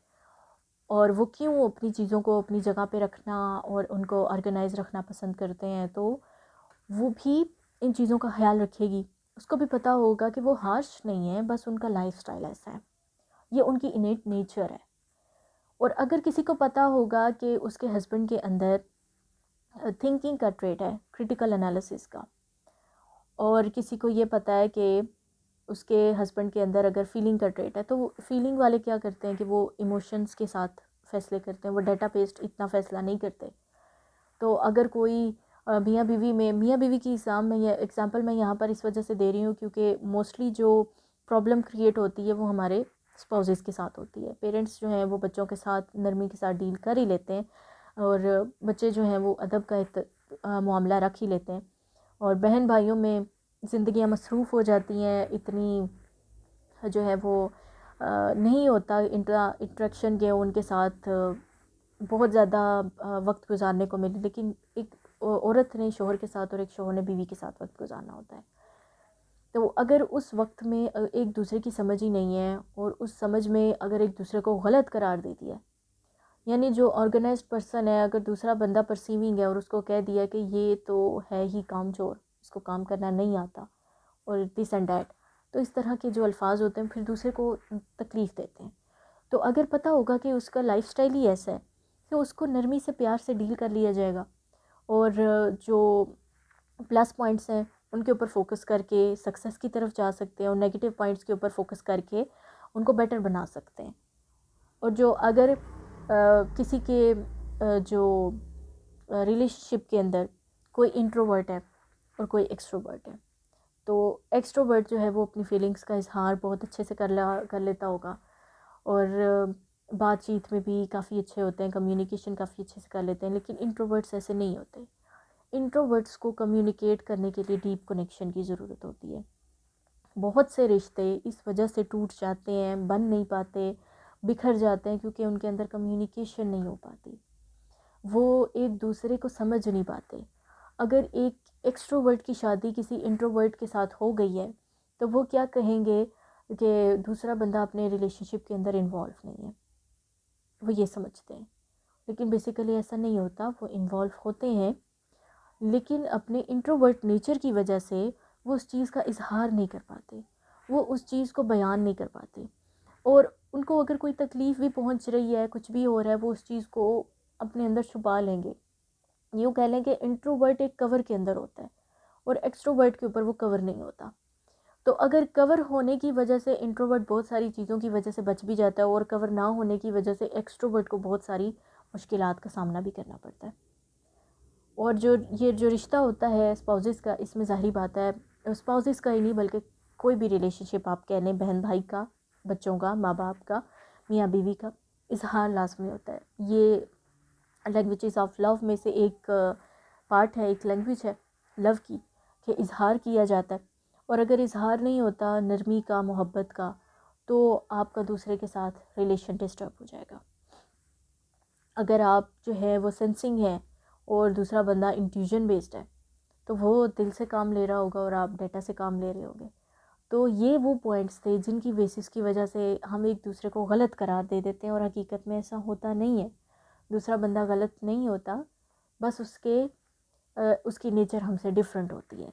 Speaker 1: और वो क्यों अपनी चीज़ों को अपनी जगह पे रखना और उनको ऑर्गेनाइज रखना पसंद करते हैं, तो वो भी इन चीज़ों का ख्याल रखेगी। उसको भी पता होगा कि वो हार्श नहीं है, बस उनका लाइफस्टाइल ऐसा है, ये उनकी इनेट नेचर है। और अगर किसी को पता होगा कि उसके हस्बैंड के अंदर थिंकिंग का ट्रेट है, क्रिटिकल एनालिसिस का, और किसी को ये पता है कि उसके हस्बैंड के अंदर अगर फीलिंग का ट्रेट है, तो वो फीलिंग वाले क्या करते हैं कि वो इमोशंस के साथ फैसले करते हैं, वो डाटा बेस्ड इतना फ़ैसला नहीं करते। तो अगर कोई मियाँ बीवी की एग्ज़ाम्पल मैं यहाँ पर इस वजह से दे रही हूँ क्योंकि मोस्टली जो प्रॉब्लम क्रिएट होती है वो हमारे स्पाउसेस के साथ होती है। पेरेंट्स जो हैं वो बच्चों के साथ नरमी के साथ डील कर ही लेते हैं, और बच्चे जो हैं वो अदब का एक मामला रख ही लेते हैं। और बहन भाइयों में ज़िंदगियाँ मसरूफ़ हो जाती हैं, इतनी जो है वो नहीं होता इंटरेक्शन के उनके साथ बहुत ज़्यादा वक्त गुजारने को मिले। लेकिन एक औरत ने शोहर के साथ और एक शोहर ने बीवी के साथ वक्त गुजारना होता है। तो अगर उस वक्त में एक दूसरे की समझ ही नहीं है, और उस समझ में अगर एक दूसरे को गलत करार दे दिया, यानी जो ऑर्गेनाइज्ड पर्सन है, अगर दूसरा बंदा परसीविंग है और उसको कह दिया कि ये तो है ही कामचोर, इसको काम करना नहीं आता, और दिस एंड डैट, तो इस तरह के जो अल्फाज होते हैं फिर दूसरे को तकलीफ़ देते हैं। तो अगर पता होगा कि उसका लाइफस्टाइल ही ऐसा है, तो उसको नरमी से प्यार से डील कर लिया जाएगा, और जो प्लस पॉइंट्स हैं उनके ऊपर फोकस करके सक्सेस की तरफ जा सकते हैं, और नेगेटिव पॉइंट्स के ऊपर फोकस करके उनको बेटर बना सकते हैं। और जो अगर किसी के जो रिलेशनशिप के अंदर कोई इंट्रोवर्ट है और कोई एक्सट्रोवर्ट है, तो एक्सट्रोवर्ट जो है वो अपनी फीलिंग्स का इजहार बहुत अच्छे से कर लेता होगा, और बातचीत में भी काफ़ी अच्छे होते हैं, कम्युनिकेशन काफ़ी अच्छे से कर लेते हैं। लेकिन इंट्रोवर्ट्स ऐसे नहीं होते। इंट्रोवर्ट्स को कम्युनिकेट करने के लिए डीप कनेक्शन की ज़रूरत होती है। बहुत से रिश्ते इस वजह से टूट जाते हैं, बन नहीं पाते, बिखर जाते हैं, क्योंकि उनके अंदर कम्युनिकेशन नहीं हो पाती, वो एक दूसरे को समझ नहीं पाते। अगर एक एक्सट्रोवर्ट की शादी किसी इंट्रोवर्ट के साथ हो गई है, तो वो क्या कहेंगे कि दूसरा बंदा अपने रिलेशनशिप के अंदर इन्वॉल्व नहीं है, वो ये समझते हैं। लेकिन बेसिकली ऐसा नहीं होता, वो इन्वॉल्व होते हैं, लेकिन अपने इंट्रोवर्ट नेचर की वजह से वो उस चीज़ का इजहार नहीं कर पाते, वो उस चीज़ को बयान नहीं कर पाते। और उनको अगर कोई तकलीफ़ भी पहुंच रही है, कुछ भी हो रहा है, वो उस चीज़ को अपने अंदर छुपा लेंगे। यूँ कह लें कि इंट्रोवर्ट एक कवर के अंदर होता है, और एक्सट्रोवर्ट के ऊपर वो कवर नहीं होता। तो अगर कवर होने की वजह से इंट्रोवर्ट बहुत सारी चीज़ों की वजह से बच भी जाता है, और कवर ना होने की वजह से एक्सट्रोवर्ट को बहुत सारी मुश्किलात का सामना भी करना पड़ता है। और जो रिश्ता होता है स्पाउसेस का, इसमें ज़ाहिरी बात है स्पाउसेस का ही नहीं बल्कि कोई भी रिलेशनशिप आप कह लें, बहन भाई का, बच्चों का, माँ बाप का, मियाँ बीवी का, इजहार लाजमी होता है। ये लैंग्वेजेस ऑफ लव में से एक पार्ट है, एक लैंग्वेज है लव की, कि इजहार किया जाता है। और अगर इजहार नहीं होता नरमी का, मोहब्बत का, तो आपका दूसरे के साथ रिलेशन डिस्टर्ब हो जाएगा। अगर आप जो है वो सेंसिंग है और दूसरा बंदा इंट्यूजन बेस्ड है, तो वो दिल से काम ले रहा होगा और आप डेटा से काम ले रहे होंगे। तो ये वो पॉइंट्स थे जिनकी बेसिस की वजह से हम एक दूसरे को गलत करार दे देते हैं, और हकीकत में ऐसा होता नहीं है। दूसरा बंदा गलत नहीं होता, बस उसके उसकी नेचर हमसे डिफरेंट होती है।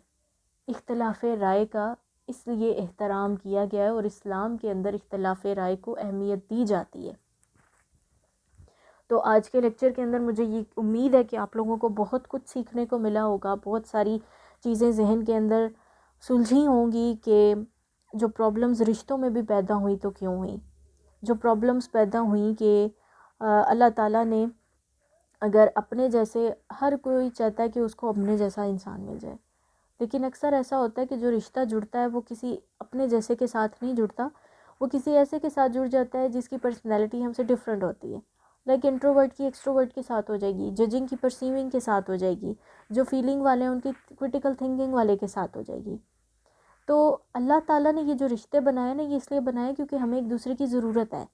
Speaker 1: इख्तलाफ राय का इसलिए एहतराम किया गया है और इस्लाम के अंदर इख्तलाफ राय को अहमियत दी जाती है। तो आज के लेक्चर के अंदर मुझे ये उम्मीद है कि आप लोगों को बहुत कुछ सीखने को मिला होगा, बहुत सारी चीज़ें जहन के अंदर सुलझी होंगी कि जो प्रॉब्लम्स रिश्तों में भी पैदा हुई तो क्यों हुई, जो प्रॉब्लम्स पैदा हुई कि अल्लाह ताला ने अगर अपने जैसे, हर कोई चाहता है कि उसको अपने जैसा इंसान मिल जाए, लेकिन अक्सर ऐसा होता है कि जो रिश्ता जुड़ता है वो किसी अपने जैसे के साथ नहीं जुड़ता, वो किसी ऐसे के साथ जुड़ जाता है जिसकी पर्सनैलिटी हमसे डिफरेंट होती है। लाइक इंट्रोवर्ट की एक्सट्रोवर्ट के साथ हो जाएगी, जजिंग की परसीविंग के साथ हो जाएगी, जो फीलिंग वाले हैं उनकी क्रिटिकल थिंकिंग वाले के साथ हो जाएगी। तो अल्लाह ताला ने ये जो रिश्ते बनाए ना, ये इसलिए बनाए क्योंकि हमें एक दूसरे की ज़रूरत है,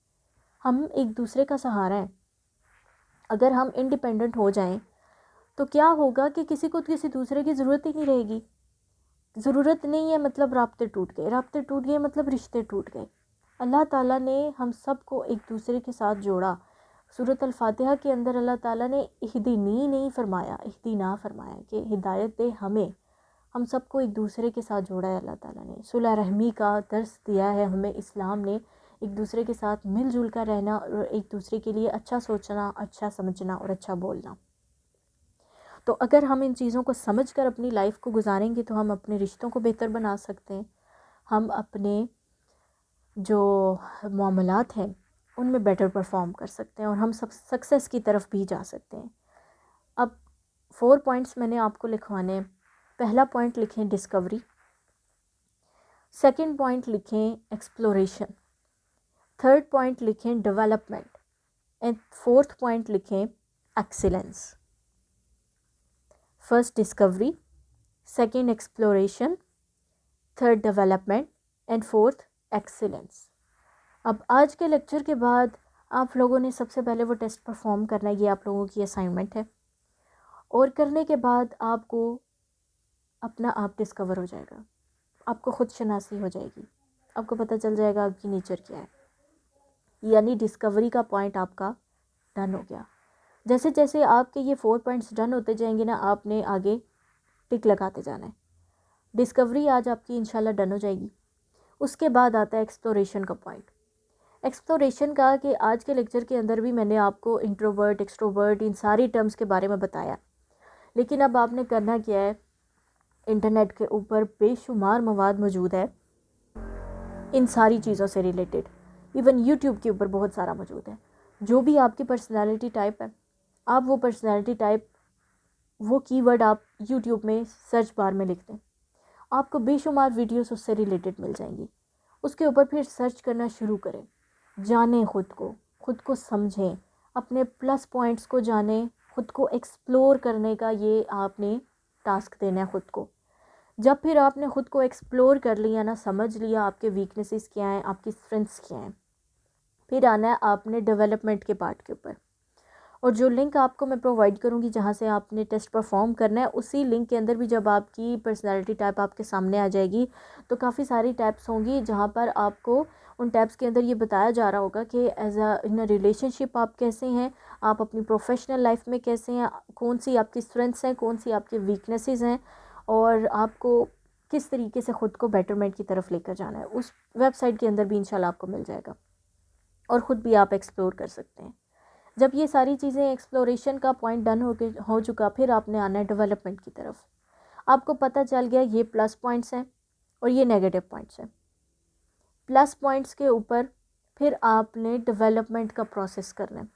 Speaker 1: हम एक दूसरे का सहारा है। अगर हम इंडिपेंडेंट हो जाएं तो क्या होगा कि किसी को किसी दूसरे की ज़रूरत ही नहीं रहेगी। ज़रूरत नहीं है मतलब राब्ते टूट गए, राब्ते टूट गए मतलब रिश्ते टूट गए। अल्लाह ताला ने हम सब को एक दूसरे के साथ जोड़ा। सूरत अल-फातिहा के अंदर अल्लाह ताला ने इहदीनी नहीं फरमाया, इहदीना फरमाया कि हिदायत दे हमें, हम सबको एक दूसरे के साथ जोड़ा है अल्लाह ताला ने। सुलह रहमी का दर्स दिया है हमें इस्लाम ने, एक दूसरे के साथ मिलजुल कर रहना और एक दूसरे के लिए अच्छा सोचना, अच्छा समझना और अच्छा बोलना। तो अगर हम इन चीज़ों को समझ कर अपनी लाइफ को गुजारेंगे तो हम अपने रिश्तों को बेहतर बना सकते हैं, हम अपने जो मामलात हैं उनमें बेटर परफॉर्म कर सकते हैं और हम सब सक्सेस की तरफ भी जा सकते हैं। अब 4 पॉइंट्स मैंने आपको लिखवाने हैं। पहला पॉइंट लिखें डिस्कवरी, सेकंड पॉइंट लिखें एक्सप्लोरेशन, थर्ड पॉइंट लिखें डेवलपमेंट एंड फोर्थ पॉइंट लिखें excellence. First discovery, second exploration, third development and fourth excellence. अब आज के लेक्चर के बाद आप लोगों ने सबसे पहले वो टेस्ट परफॉर्म करना है, ये आप लोगों की असाइनमेंट है, और करने के बाद आपको अपना आप डिस्कवर हो जाएगा, आपको खुद शनासी हो जाएगी, आपको पता चल जाएगा आपकी नेचर क्या है। यानी डिस्कवरी का पॉइंट आपका डन हो गया। जैसे जैसे आपके ये 4 पॉइंट्स डन होते जाएंगे ना, आपने आगे टिक लगाते जाना है। डिस्कवरी आज आपकी इंशाल्लाह डन हो जाएगी। उसके बाद आता है एक्सप्लोरेशन का पॉइंट। एक्सप्लोरेशन का कि आज के लेक्चर के अंदर भी मैंने आपको इंट्रोवर्ट, एक्सट्रोवर्ट, इन सारी टर्म्स के बारे में बताया, लेकिन अब आपने करना क्या है, इंटरनेट के ऊपर बेशुमार मवाद मौजूद है इन सारी चीज़ों से रिलेटेड। इवन यूट्यूब के ऊपर बहुत सारा मौजूद है। जो भी आपकी पर्सनैलिटी टाइप है, आप वो पर्सनैलिटी टाइप, वो कीवर्ड आप यूट्यूब में सर्च बार में लिख दें, आपको बेशुमार वीडियोस उससे रिलेटेड मिल जाएंगी। उसके ऊपर फिर सर्च करना शुरू करें, जानें खुद को समझें, अपने प्लस पॉइंट्स को जानें, खुद को एक्सप्लोर करने का ये आपने टास्क देना है खुद को। जब फिर आपने खुद को एक्सप्लोर कर लिया ना, समझ लिया आपके वीकनेसेस क्या हैं, आपकी स्ट्रेंथ्स क्या हैं, फिर आना है आपने डेवलपमेंट के पार्ट के ऊपर। और जो लिंक आपको मैं प्रोवाइड करूँगी जहाँ से आपने टेस्ट परफॉर्म करना है, उसी लिंक के अंदर भी जब आपकी पर्सनैलिटी टाइप आपके सामने आ जाएगी तो काफ़ी सारी टैब्स होंगी जहाँ पर आपको उन टैब्स के अंदर ये बताया जा रहा होगा कि as a in a relationship आप कैसे हैं, आप अपनी प्रोफेशनल लाइफ में कैसे हैं, कौन सी आपकी स्ट्रेंथ्स हैं, कौन सी आपकी वीकनेसेस हैं, और आपको किस तरीके से ख़ुद को बेटरमेंट की तरफ लेकर जाना है। उस वेबसाइट के अंदर भी इंशाल्लाह आपको मिल जाएगा और ख़ुद भी आप एक्सप्लोर कर सकते हैं। जब ये सारी चीज़ें, एक्सप्लोरेशन का पॉइंट डन हो चुका, फिर आपने आना है डेवलपमेंट की तरफ। आपको पता चल गया ये प्लस पॉइंट्स हैं और ये नेगेटिव पॉइंट्स हैं। प्लस पॉइंट्स के ऊपर फिर आपने डेवलपमेंट का प्रोसेस करना है।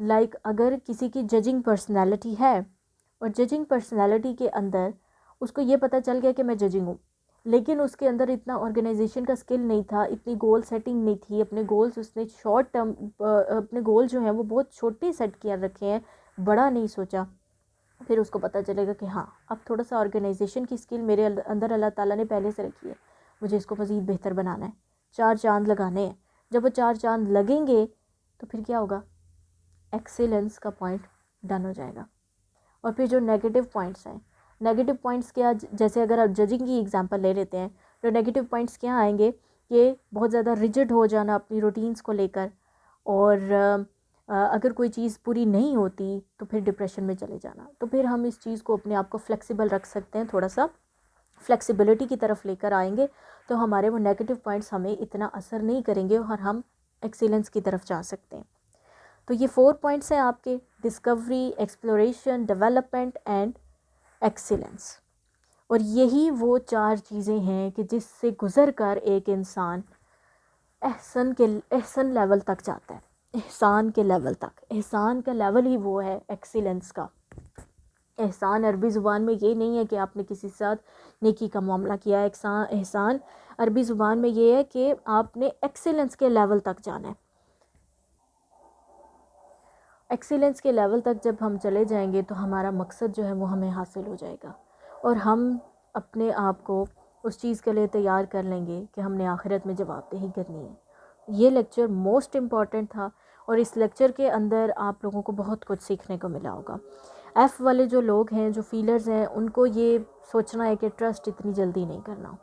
Speaker 1: लाइक अगर किसी की जजिंग पर्सनैलिटी है और जजिंग पर्सनैलिटी के अंदर उसको ये पता चल गया कि मैं जजिंग हूँ, लेकिन उसके अंदर इतना ऑर्गेनाइजेशन का स्किल नहीं था, इतनी गोल सेटिंग नहीं थी, अपने गोल्स उसने शॉर्ट टर्म, अपने गोल जो हैं वो बहुत छोटे सेट किया रखे हैं, बड़ा नहीं सोचा। फिर उसको पता चलेगा कि हाँ, अब थोड़ा सा ऑर्गेनाइजेशन की स्किल मेरे अंदर अल्लाह ताला ने पहले से रखी है, मुझे इसको मज़ीद बेहतर बनाना है, 4 चांद लगाने हैं। जब वो 4 चांद लगेंगे तो फिर क्या होगा, एक्सीलेंस का पॉइंट डन हो जाएगा। और फिर जो नेगेटिव पॉइंट्स हैं, नेगेटिव पॉइंट्स क्या, जैसे अगर आप जजिंग की एग्जांपल ले लेते हैं, तो नेगेटिव पॉइंट्स क्या आएंगे कि बहुत ज़्यादा रिजिड हो जाना अपनी रूटीन्स को लेकर, और अगर कोई चीज़ पूरी नहीं होती तो फिर डिप्रेशन में चले जाना। तो फिर हम इस चीज़ को अपने आप को फ्लेक्सिबल रख सकते हैं, थोड़ा सा फ्लेक्सिबिलिटी की तरफ लेकर आएंगे तो हमारे वो नेगेटिव पॉइंट्स हमें इतना असर नहीं करेंगे और हम एक्सीलेंस की तरफ जा सकते हैं। तो ये 4 पॉइंट्स हैं आपके: discovery, exploration, development and excellence. और यही वो 4 चीज़ें हैं कि जिससे गुज़र कर एक इंसान एहसन लेवल तक जाता है, एहसान के लेवल तक। एहसान का लेवल ही वो है एक्सीलेंस का। एहसान अरबी ज़ुबान में ये नहीं है कि आपने किसी के साथ नेकी का मामला किया। एहसान अरबी ज़ुबान में ये है कि आपने एक्सीलेंस के लेवल तक जाना है। एक्सीलेंस के लेवल तक जब हम चले जाएंगे तो हमारा मकसद जो है वो हमें हासिल हो जाएगा और हम अपने आप को उस चीज़ के लिए तैयार कर लेंगे कि हमने आखिरत में जवाबदेही करनी है। ये लेक्चर मोस्ट इम्पॉर्टेंट था और इस लेक्चर के अंदर आप लोगों को बहुत कुछ सीखने को मिला होगा। एफ़ वाले जो लोग हैं, जो फीलर्स हैं, उनको ये सोचना है कि ट्रस्ट इतनी जल्दी नहीं करना।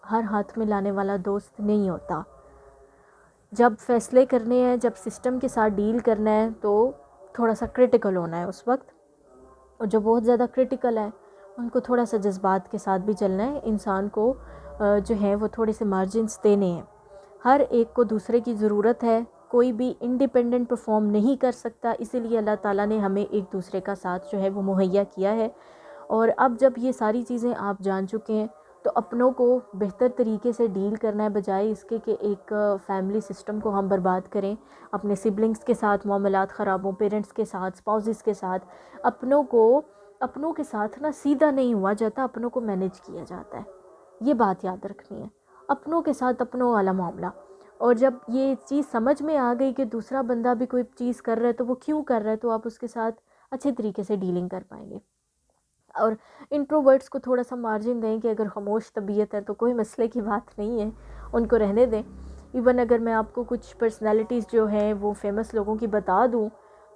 Speaker 1: हर हाथ में लाने वाला दोस्त नहीं होता। जब फैसले करने हैं, जब सिस्टम के साथ डील करना है तो थोड़ा सा क्रिटिकल होना है उस वक्त। और जो बहुत ज़्यादा क्रिटिकल है उनको थोड़ा सा जज्बात के साथ भी चलना है। इंसान को जो है वो थोड़े से मार्जिन्स देने हैं। हर एक को दूसरे की ज़रूरत है, कोई भी इंडिपेंडेंट परफॉर्म नहीं कर सकता। इसीलिए अल्लाह ताला ने हमें एक दूसरे का साथ जो है वो मुहैया किया है। और अब जब ये सारी चीज़ें आप जान चुके हैं तो अपनों को बेहतर तरीके से डील करना है, बजाय इसके कि एक फैमिली सिस्टम को हम बर्बाद करें। अपने सिबलिंग्स के साथ मामलात ख़राब हों, पेरेंट्स के साथ, स्पाउसेस के साथ। अपनों के साथ ना सीधा नहीं हुआ जाता, अपनों को मैनेज किया जाता है। ये बात याद रखनी है, अपनों के साथ अपनों वाला मामला। और जब ये चीज़ समझ में आ गई कि दूसरा बंदा भी कोई चीज़ कर रहा है तो वो क्यों कर रहा है, तो आप उसके साथ अच्छे तरीके से डीलिंग कर पाएंगे। और इंट्रोवर्ट्स को थोड़ा सा मार्जिन दें कि अगर खामोश तबीयत है तो कोई मसले की बात नहीं है, उनको रहने दें। इवन अगर मैं आपको कुछ पर्सनालिटीज़ जो हैं वो फेमस लोगों की बता दूं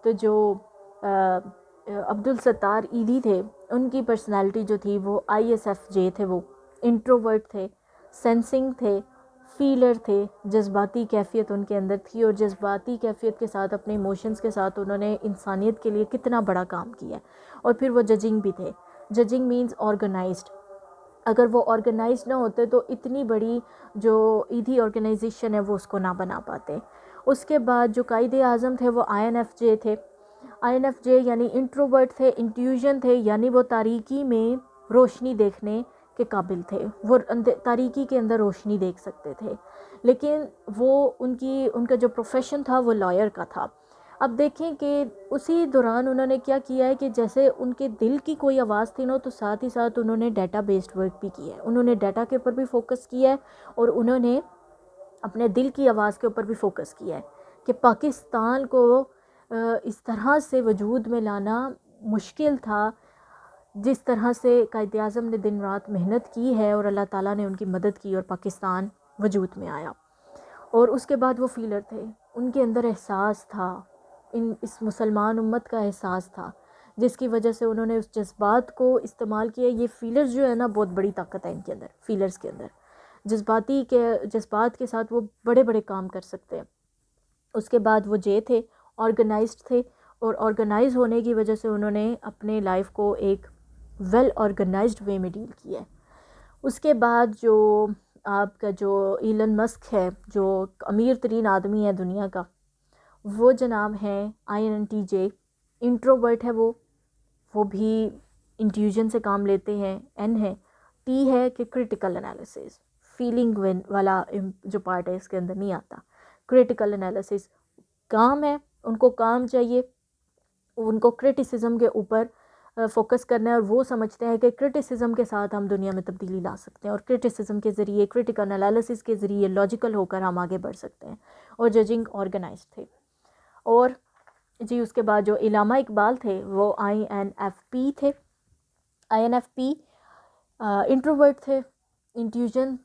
Speaker 1: तो जो अब्दुल सत्तार ईदी थे, उनकी पर्सनालिटी जो थी वो ISFJ थे। वो इंट्रोवर्ट थे, सेंसिंग थे, फीलर थे। जज्बाती कैफियत उनके अंदर थी और जज्बाती कैफियत के साथ, अपने इमोशंस के साथ उन्होंने इंसानियत के लिए कितना बड़ा काम किया। और फिर वो जजिंग भी थे। Judging means organized. अगर वो ऑर्गेनाइज्ड ना होते तो इतनी बड़ी जो ईदी ऑर्गेनाइजेशन है वो उसको ना बना पाते। उसके बाद जो कायदे आज़म थे वो INFJ थे। INFJ यानी इंट्रोवर्ट थे, इंट्यूजन थे, यानी वो तारीकी में रोशनी देखने के काबिल थे। वो तारीकी के अंदर रोशनी देख सकते थे। लेकिन वो उनका जो प्रोफेशन था वो लॉयर का था। अब देखें कि उसी दौरान उन्होंने क्या किया है कि जैसे उनके दिल की कोई आवाज़ थी ना, तो साथ ही साथ उन्होंने डाटा बेस्ड वर्क भी किया है। उन्होंने डाटा के ऊपर भी फोकस किया है और उन्होंने अपने दिल की आवाज़ के ऊपर भी फोकस किया है कि पाकिस्तान को इस तरह से वजूद में लाना मुश्किल था। जिस तरह से कायदे आज़म ने दिन रात मेहनत की है और अल्लाह ताला ने उनकी मदद की और पाकिस्तान वजूद में आया। और उसके बाद वो फीलर थे, उनके अंदर एहसास था, इस मुसलमान उम्मत का एहसास था, जिसकी वजह से उन्होंने उस जज्बात को इस्तेमाल किया। ये फीलर्स जो है ना, बहुत बड़ी ताकत है इनके अंदर, फीलर्स के अंदर। जज्बात के साथ वो बड़े बड़े काम कर सकते हैं। उसके बाद वो जे थे, ऑर्गेनाइज्ड थे। और ऑर्गेनाइज होने की वजह से उन्होंने अपने लाइफ को एक वेल ऑर्गेनाइज्ड वे में डील किया है। उसके बाद जो आपका जो इलन मस्क है, जो अमीर तरीन आदमी है दुनिया का, वो जनाब है INTJ। इंट्रोवर्ट है वो भी इंट्यूजन से काम लेते हैं। N है, T है कि क्रिटिकल एनालिसिस, फीलिंग वाला जो पार्ट है इसके अंदर नहीं आता। क्रिटिकल एनालिसिस काम है, उनको काम चाहिए, उनको क्रिटिसिज्म के ऊपर फोकस करना है। और वो समझते हैं कि क्रिटिसिज्म के साथ हम दुनिया में तब्दीली ला सकते हैं और क्रिटिसिज्म के ज़रिए, क्रिटिकल एनालिसिस के ज़रिए लॉजिकल होकर हम आगे बढ़ सकते हैं। और जजिंग ऑर्गेनाइज थे। और जी उसके बाद जो इलामा इकबाल थे वो INFP थे। INFP इंट्रोवर्ट थे, इंट्यूजन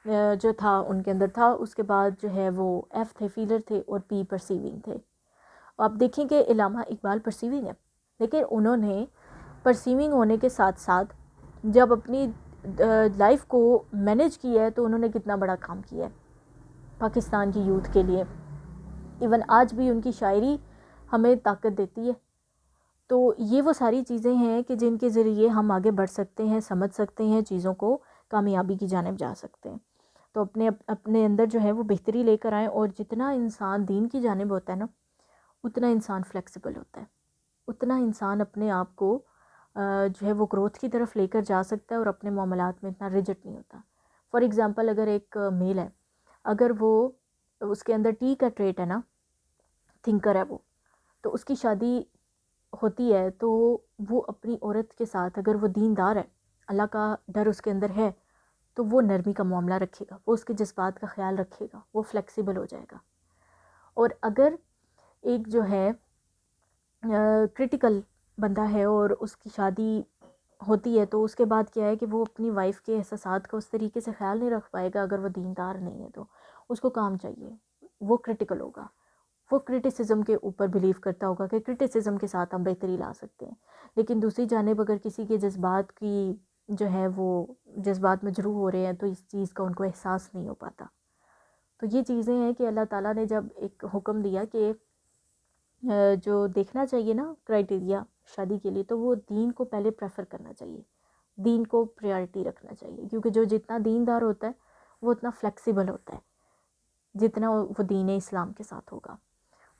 Speaker 1: जो था उनके अंदर था। उसके बाद जो है वो F थे, फीलर थे, और P परसीविंग थे। आप देखें कि इलामा इकबाल परसीविंग है, लेकिन उन्होंने परसीविंग होने के साथ साथ जब अपनी लाइफ को मैनेज किया है तो उन्होंने कितना बड़ा काम किया है पाकिस्तान की यूथ के लिए। इवन आज भी उनकी शायरी हमें ताकत देती है। तो ये वो सारी चीज़ें हैं कि जिनके ज़रिए हम आगे बढ़ सकते हैं, समझ सकते हैं चीज़ों को, कामयाबी की जानिब जा सकते हैं। तो अपने अंदर जो है वो बेहतरी लेकर आएँ, और जितना इंसान दीन की जानिब होता है ना, उतना इंसान फ्लेक्सिबल होता है, उतना इंसान अपने आप को जो है वो ग्रोथ की तरफ लेकर जा सकता है और अपने मामलात में इतना रिजिड नहीं होता। फॉर एग्ज़ाम्पल, अगर एक मेल है, अगर वो उसके अंदर टी का ट्रेट है ना, थिंकर है वो, तो उसकी शादी होती है तो वो अपनी औरत के साथ, अगर वो दीनदार है, अल्लाह का डर उसके अंदर है, तो वो नरमी का मामला रखेगा, वो उसके जज्बात का ख्याल रखेगा, वो फ्लेक्सिबल हो जाएगा। और अगर एक जो है क्रिटिकल बंदा है और उसकी शादी होती है, तो उसके बाद क्या है कि वो अपनी वाइफ के एहसासात का उस तरीके से ख्याल नहीं रख पाएगा। अगर वो दीनदार नहीं है तो उसको काम चाहिए, वो क्रिटिकल होगा, वो क्रिटिसिज्म के ऊपर बिलीव करता होगा कि क्रिटिसिज्म के साथ हम बेहतरी ला सकते हैं। लेकिन दूसरी जानिब अगर किसी के जज्बात की जो है वो जज्बात मजरूह हो रहे हैं, तो इस चीज़ का उनको एहसास नहीं हो पाता। तो ये चीज़ें हैं कि अल्लाह ताला ने जब एक हुक्म दिया कि जो देखना चाहिए ना क्राइटेरिया शादी के लिए, तो वो दीन को पहले प्रेफर करना चाहिए, दीन को प्रायोरिटी रखना चाहिए, क्योंकि जो जितना दीनदार होता है वो उतना फ्लेक्सिबल होता है, जितना वो दीन इस्लाम के साथ होगा।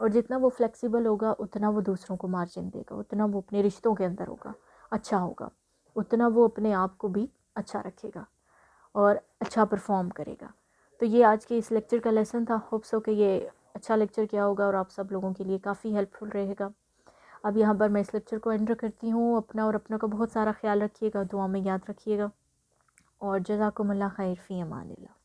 Speaker 1: और जितना वो फ्लेक्सिबल होगा, उतना वो दूसरों को मार्जिन देगा, उतना वो अपने रिश्तों के अंदर होगा, अच्छा होगा, उतना वो अपने आप को भी अच्छा रखेगा और अच्छा परफॉर्म करेगा। तो ये आज के इस लेक्चर का लेसन था। होप सो कि ये अच्छा लेक्चर किया होगा और आप सब लोगों के लिए काफ़ी हेल्पफुल रहेगा। अब यहाँ पर मैं इस लेक्चर को एंड करती हूँ। अपना और अपनों का बहुत सारा ख्याल रखिएगा, दुआ में याद रखिएगा, और जज़ाकुमुल्लाह खैर फ़ी अमानिल्लाह।